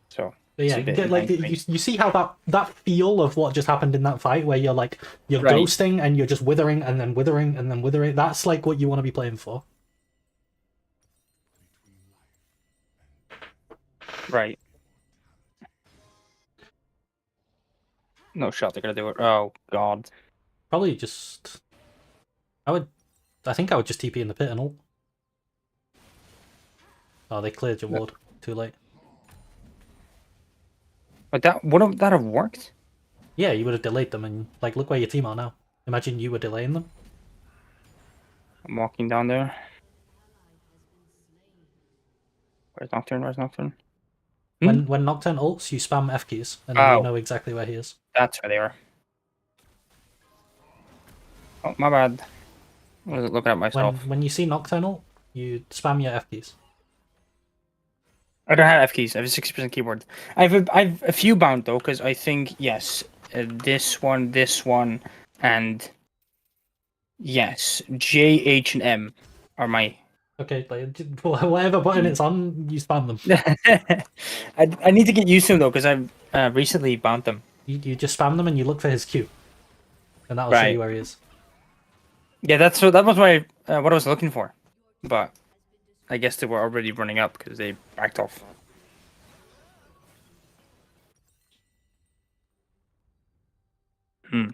So. But yeah, you see how that feel of what just happened in that fight, where you're like you're Right. ghosting and you're just withering and then withering and then withering. That's like what you want to be playing for. Right. No shot they're gonna do it. Oh god. Probably just. I think I would just TP in the pit and ult. Oh, they cleared your ward. Too late. But that wouldn't that have worked? Yeah, you would have delayed them, and like, look where your team are now. Imagine you were delaying them. I'm walking down there. Where's Nocturne? Where's Nocturne? When Nocturne ults, you spam F keys, and then you know exactly where he is. That's where they are. Oh, my bad. I was looking at myself. When you see Nocturne ult, you spam your F keys. I don't have F keys. I have a 60% keyboard. I've a few bound though, because I think yes, this one, and yes, J, H, and M are my. Okay, like whatever button it's on, you spam them. I need to get used to them though, because I've recently bound them. You just spam them and you look for his Q, and that'll show you where he is. Yeah, that was what I was looking for, but I guess they were already running up because they backed off. I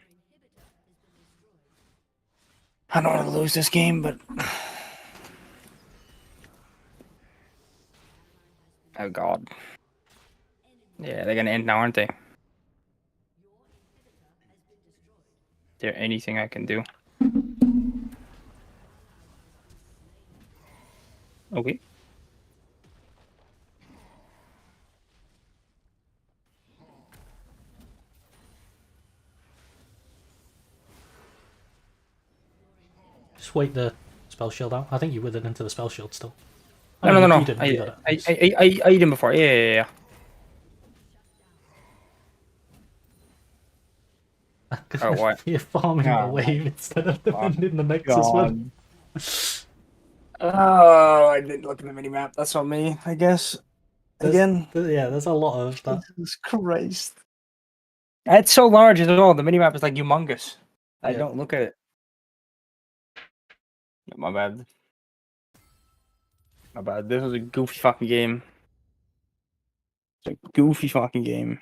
don't want to lose this game, but oh god, yeah, they're gonna end now, aren't they? Is there anything I can do? Okay. Just wait the spell shield out. I think you withered into the spell shield still. No. You didn't. You got it. I eat him before. Yeah. Oh, what? You're farming the wave instead of defending the Nexus one. Oh, I didn't look at the minimap. That's on me, I guess. Again. Yeah, there's a lot of that. Jesus Christ. It's so large as well. The minimap is like humongous. I don't look at it. My bad. My bad. This was a goofy fucking game. It's a goofy fucking game.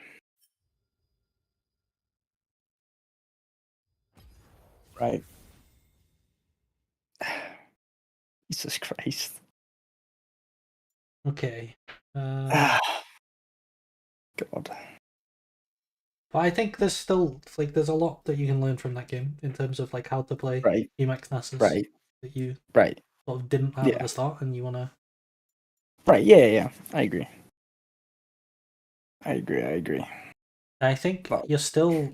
Right. Jesus Christ. Okay. God. But I think there's still there's a lot that you can learn from that game in terms of like how to play Emacs Nasus that you sort of didn't have at the start, and you wanna. Right. Yeah. I agree. I agree. I think you're still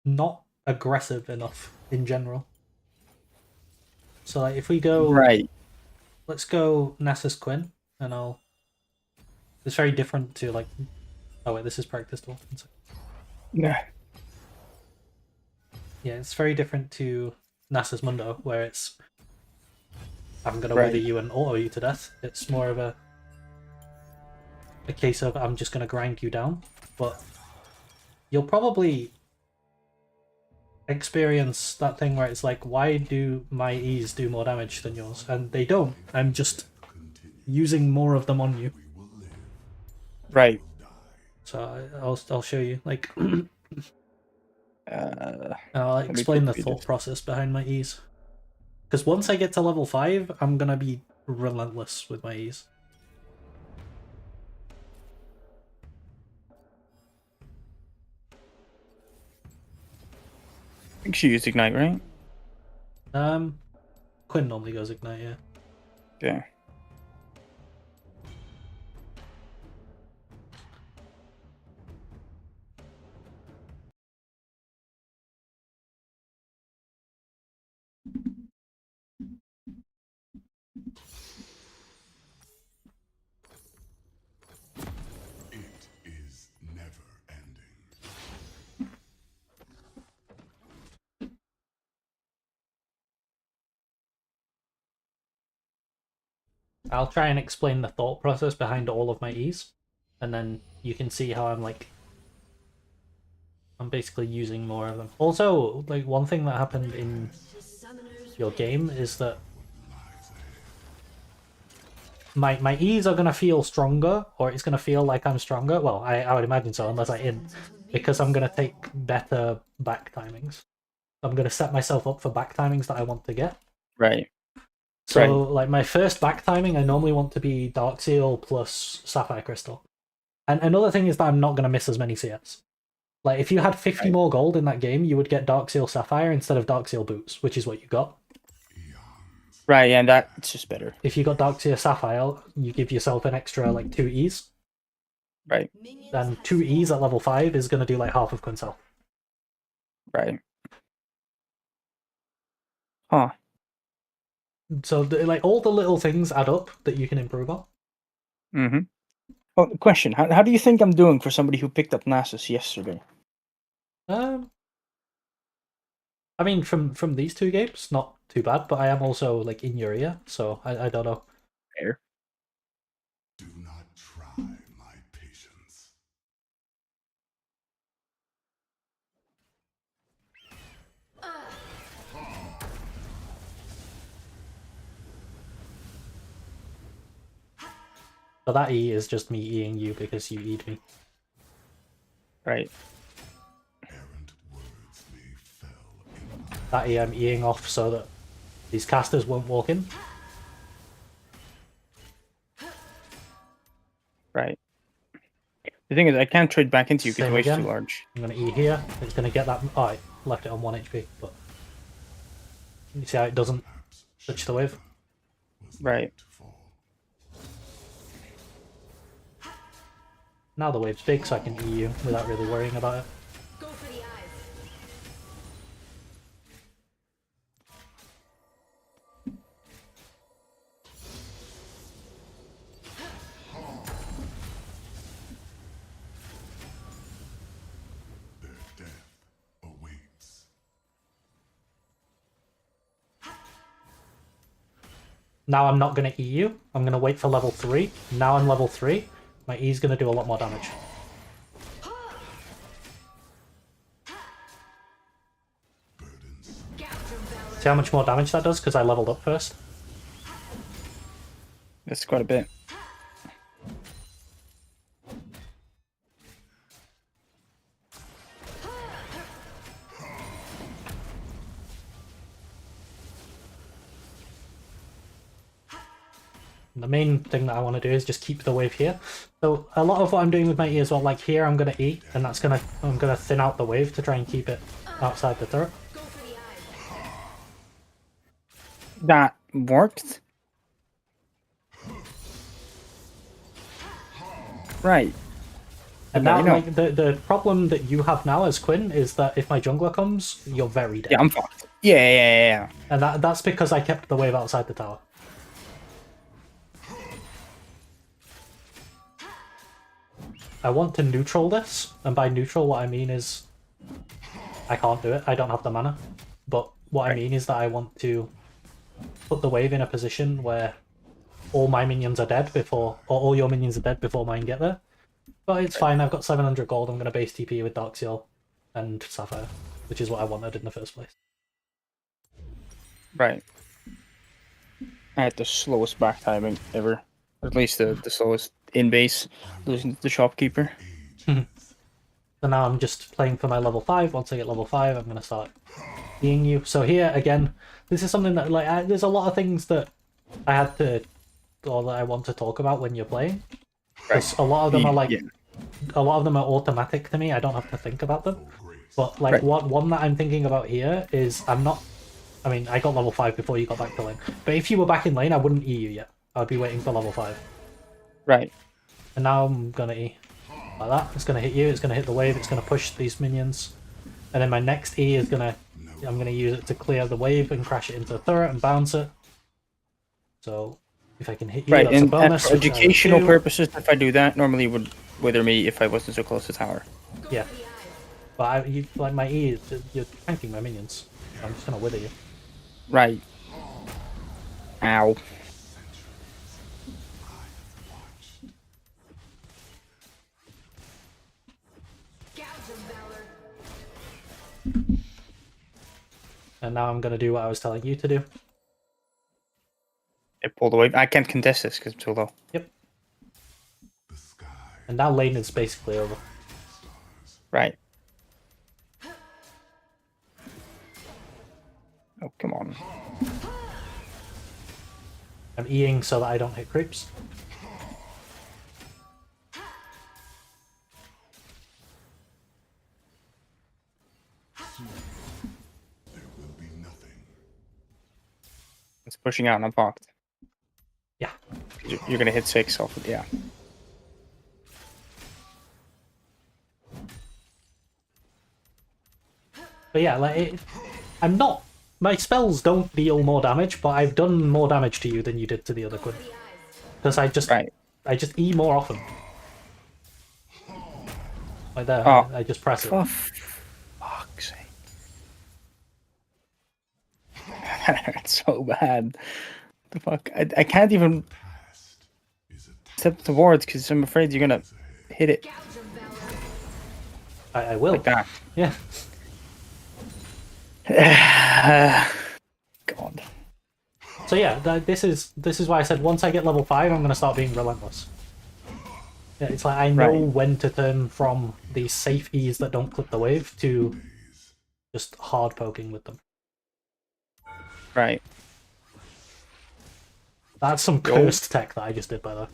not aggressive enough in general. So like, if we go let's go Nasus Quinn, and I'll. It's very different to like. Oh wait, this is practice tool. Yeah. Yeah, it's very different to Nasus Mundo, where it's I'm gonna wither you and auto you to death. It's more of a case of I'm just gonna grind you down, but you'll probably experience that thing where it's like, why do my E's do more damage than yours? And they don't. I'm just using more of them on you. Right. So I'll show you like. I'll explain the thought process behind my E's. Because once I get to level 5, I'm gonna be relentless with my E's. I think she used Ignite, right? Quinn normally goes Ignite, yeah. Okay. I'll try and explain the thought process behind all of my E's, and then you can see how I'm basically using more of them. Also, like one thing that happened in your game is that my E's are gonna feel stronger, or it's gonna feel like I'm stronger. Well, I would imagine so, unless I int, because I'm gonna take better back timings. I'm gonna set myself up for back timings that I want to get. Right. So, like my first back timing, I normally want to be Dark Seal plus Sapphire Crystal. And another thing is that I'm not gonna miss as many CS. Like if you had 50 more gold in that game, you would get Dark Seal Sapphire instead of Dark Seal Boots, which is what you got. Right, and that's just better. If you got Dark Seal Sapphire, you give yourself an extra like 2 E's. Right. And 2 E's at level 5 is gonna do like half of Quinn's health. Right. Huh. So like all the little things add up that you can improve on. Mm-hmm. Oh, question: How do you think I'm doing for somebody who picked up Nasus yesterday? I mean, from these 2 games, not too bad, but I am also like in your ear, so I don't know. Fair. Do not try my patience. So that E is just me Eing you because you E'd me. Right. Errant words may fell in my That E I'm Eing off so that these casters won't walk in. Right. The thing is, I can't trade back into you because Same the wave's again. too large. I'm gonna E here. It's gonna get that. Oh, I left it on 1 HP, but you see how it doesn't touch the wave. Right. to fall. Now the wave's big, so I can E you without really worrying about it. Go for the eyes. Their death awaits. Now I'm not gonna E you. I'm gonna wait for level 3. Now I'm level 3. My E's gonna do a lot more damage. Burdens. See how much more damage that does? Because I leveled up first. That's quite a bit. The main thing that I want to do is just keep the wave here. So a lot of what I'm doing with my E as well, like here I'm gonna E, and I'm gonna thin out the wave to try and keep it outside the turret. Go for the eyes. That worked. Right. And Okay, now, no. like the problem that you have now as Quinn is that if my jungler comes, you're very dead. Yeah, I'm fucked. Yeah. And that's because I kept the wave outside the tower. I want to neutral this, and by neutral what I mean is I can't do it, I don't have the mana. But what I mean is that I want to put the wave in a position where all my minions are dead before, or all your minions are dead before mine get there. But it's fine, I've got 700 gold, I'm going to base TP with Dark Seal and Sapphire, which is what I wanted in the first place. Right. I had the slowest back timing ever. Or at least the slowest in base, losing to the shopkeeper. So now I'm just playing for my level 5. Once I get level 5, I'm going to start seeing you. So here, again, this is something that, like, there's a lot of things that I had to, or that I want to talk about when you're playing. Because a lot of them are, like, a lot of them are automatic to me. I don't have to think about them. But, like, one that I'm thinking about here is I mean, I got level 5 before you got back to lane. But if you were back in lane, I wouldn't E you yet. I'd be waiting for level 5. Right. And now I'm going to E. Like that. It's going to hit you, it's going to hit the wave, it's going to push these minions. And then my next E is I'm going to use it to clear the wave and crash it into the turret and bounce it. So, if I can hit you, Right, that's a and bonus. for which I educational do. purposes, if I do that, normally it would wither me if I wasn't so close to tower. Yeah. But like my E, you're tanking my minions. I'm just going to wither you. Right. Ow. And now I'm gonna do what I was telling you to do. It pulled away. I can't contest this because I'm too low. Yep. The sky And now lane is basically over. stars. Right. Oh, come on. I'm Eing so that I don't hit creeps. There will be nothing. It's pushing out and I'm fucked. Yeah. You're gonna hit 6 off of, yeah. But yeah, like I'm not. My spells don't deal more damage, but I've done more damage to you than you did to the other Quinn. The eyes. Because Right. I just E more often. Like there, Oh. I just press it. For fuck's sake. That hurts so bad. The fuck? I can't even Past is a step towards because I'm afraid you're gonna hit it Gouge of valor. I will. like that. Yeah. God. So yeah, this is why I said once I get level 5, I'm gonna start being relentless. Yeah, it's like I know Right. when to turn from these safe E's that don't clip the wave to just hard poking with them. Right. That's some Yo. cursed tech that I just did, by the way.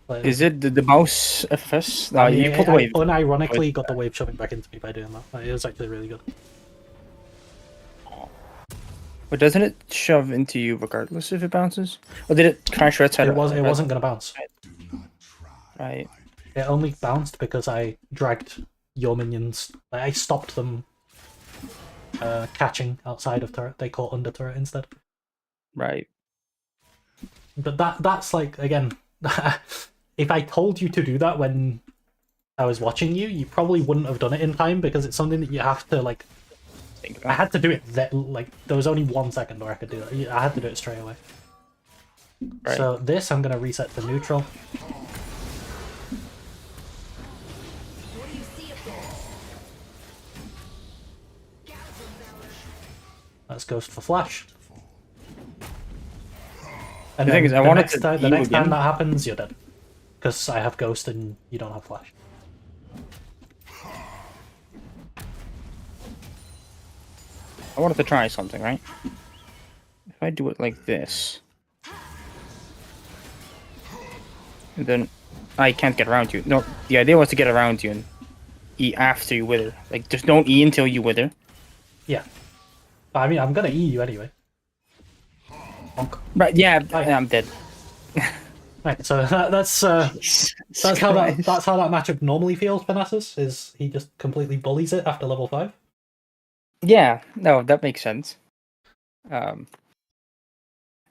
Like, Is it the mouse FS? No, I mean, you pulled I away. unironically got the wave shoving back into me by doing that. Like, it was actually really good. But doesn't it shove into you regardless if it bounces? Or did it crash right side? It wasn't gonna bounce. do not try. Right. It only bounced because I dragged your minions. Like, I stopped them catching outside of turret. They caught under turret instead. Right. But that's like, again, if I told you to do that when I was watching you, you probably wouldn't have done it in time because it's something that you have to like. Think I about. had to do it like there was only 1 second where I could do that. I had to do it straight away. Right. So this I'm gonna reset to neutral. What do you see up there? Gouge of valor. That's Ghost for flash. And The thing then is, I the wanted next to time, the heal next time again. that happens, you're dead. Because I have Ghost and you don't have flash. I wanted to try something, right? If I do it like this, and then I can't get around you. No, the idea was to get around you and E after you wither. Like, just don't E until you wither. Yeah. But I mean, I'm gonna E you anyway. Bonk. Right? Yeah, Right. I'm dead. Right, so that's how that matchup normally feels for Nasus, is he just completely bullies it after level 5. Yeah, no, that makes sense.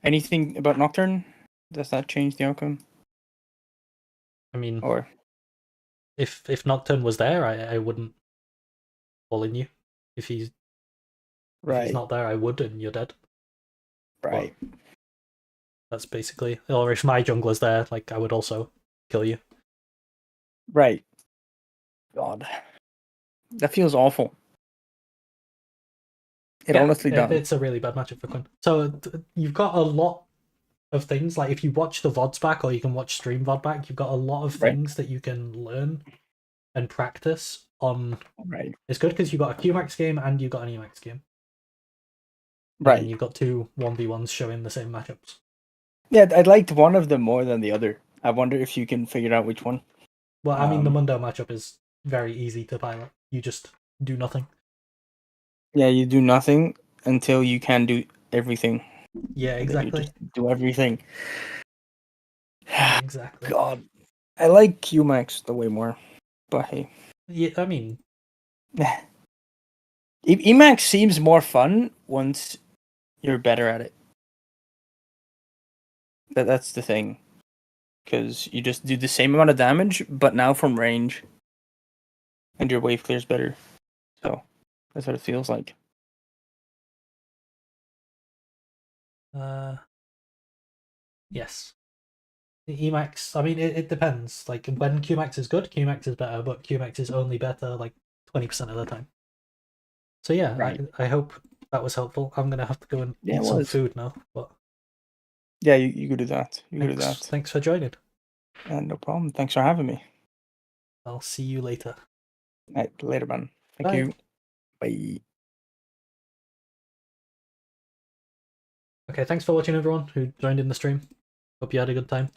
Anything about Nocturne? Does that change the outcome? I mean, Or if Nocturne was there, I wouldn't bully you. If he's not there, I would, and you're dead. right. That's basically, or if my jungler's there, like I would also kill you. Right. God. That feels awful. It honestly does. It's a really bad matchup for Quinn. So you've got a lot of things, like if you watch the VODs back or you can watch stream VOD back, you've got a lot of Right. things that you can learn and practice on. Right. It's good because you got a QMax game and you got an EMAX game. And Right. you've got 2 1v1s showing the same matchups. Yeah, I liked one of them more than the other. I wonder if you can figure out which one. Well, I mean, the Mundo matchup is very easy to pilot. You just do nothing. Yeah, you do nothing until you can do everything. Yeah, And then you exactly. just do everything. Exactly. God. I like QMax the way more. But hey. Yeah, I mean, Emax seems more fun once you're better at it. That's the thing. Because you just do the same amount of damage, but now from range. And your wave clears better. So, that's what it feels like. yes. The Emax, I mean, it depends. Like, when QMax is good, QMax is better, but QMax is only better, like, 20% of the time. So yeah, Right. I hope that was helpful. I'm gonna have to go and Yeah, eat it some was. food now. But Yeah, you could do that. You could do that. thanks for joining. No problem. Thanks for having me. I'll see you later. Right, later, man. Thank Bye. you. Bye. Okay, thanks for watching, everyone who joined in the stream. Hope you had a good time.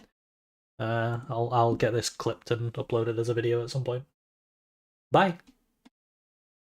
I'll get this clipped and uploaded as a video at some point. Bye.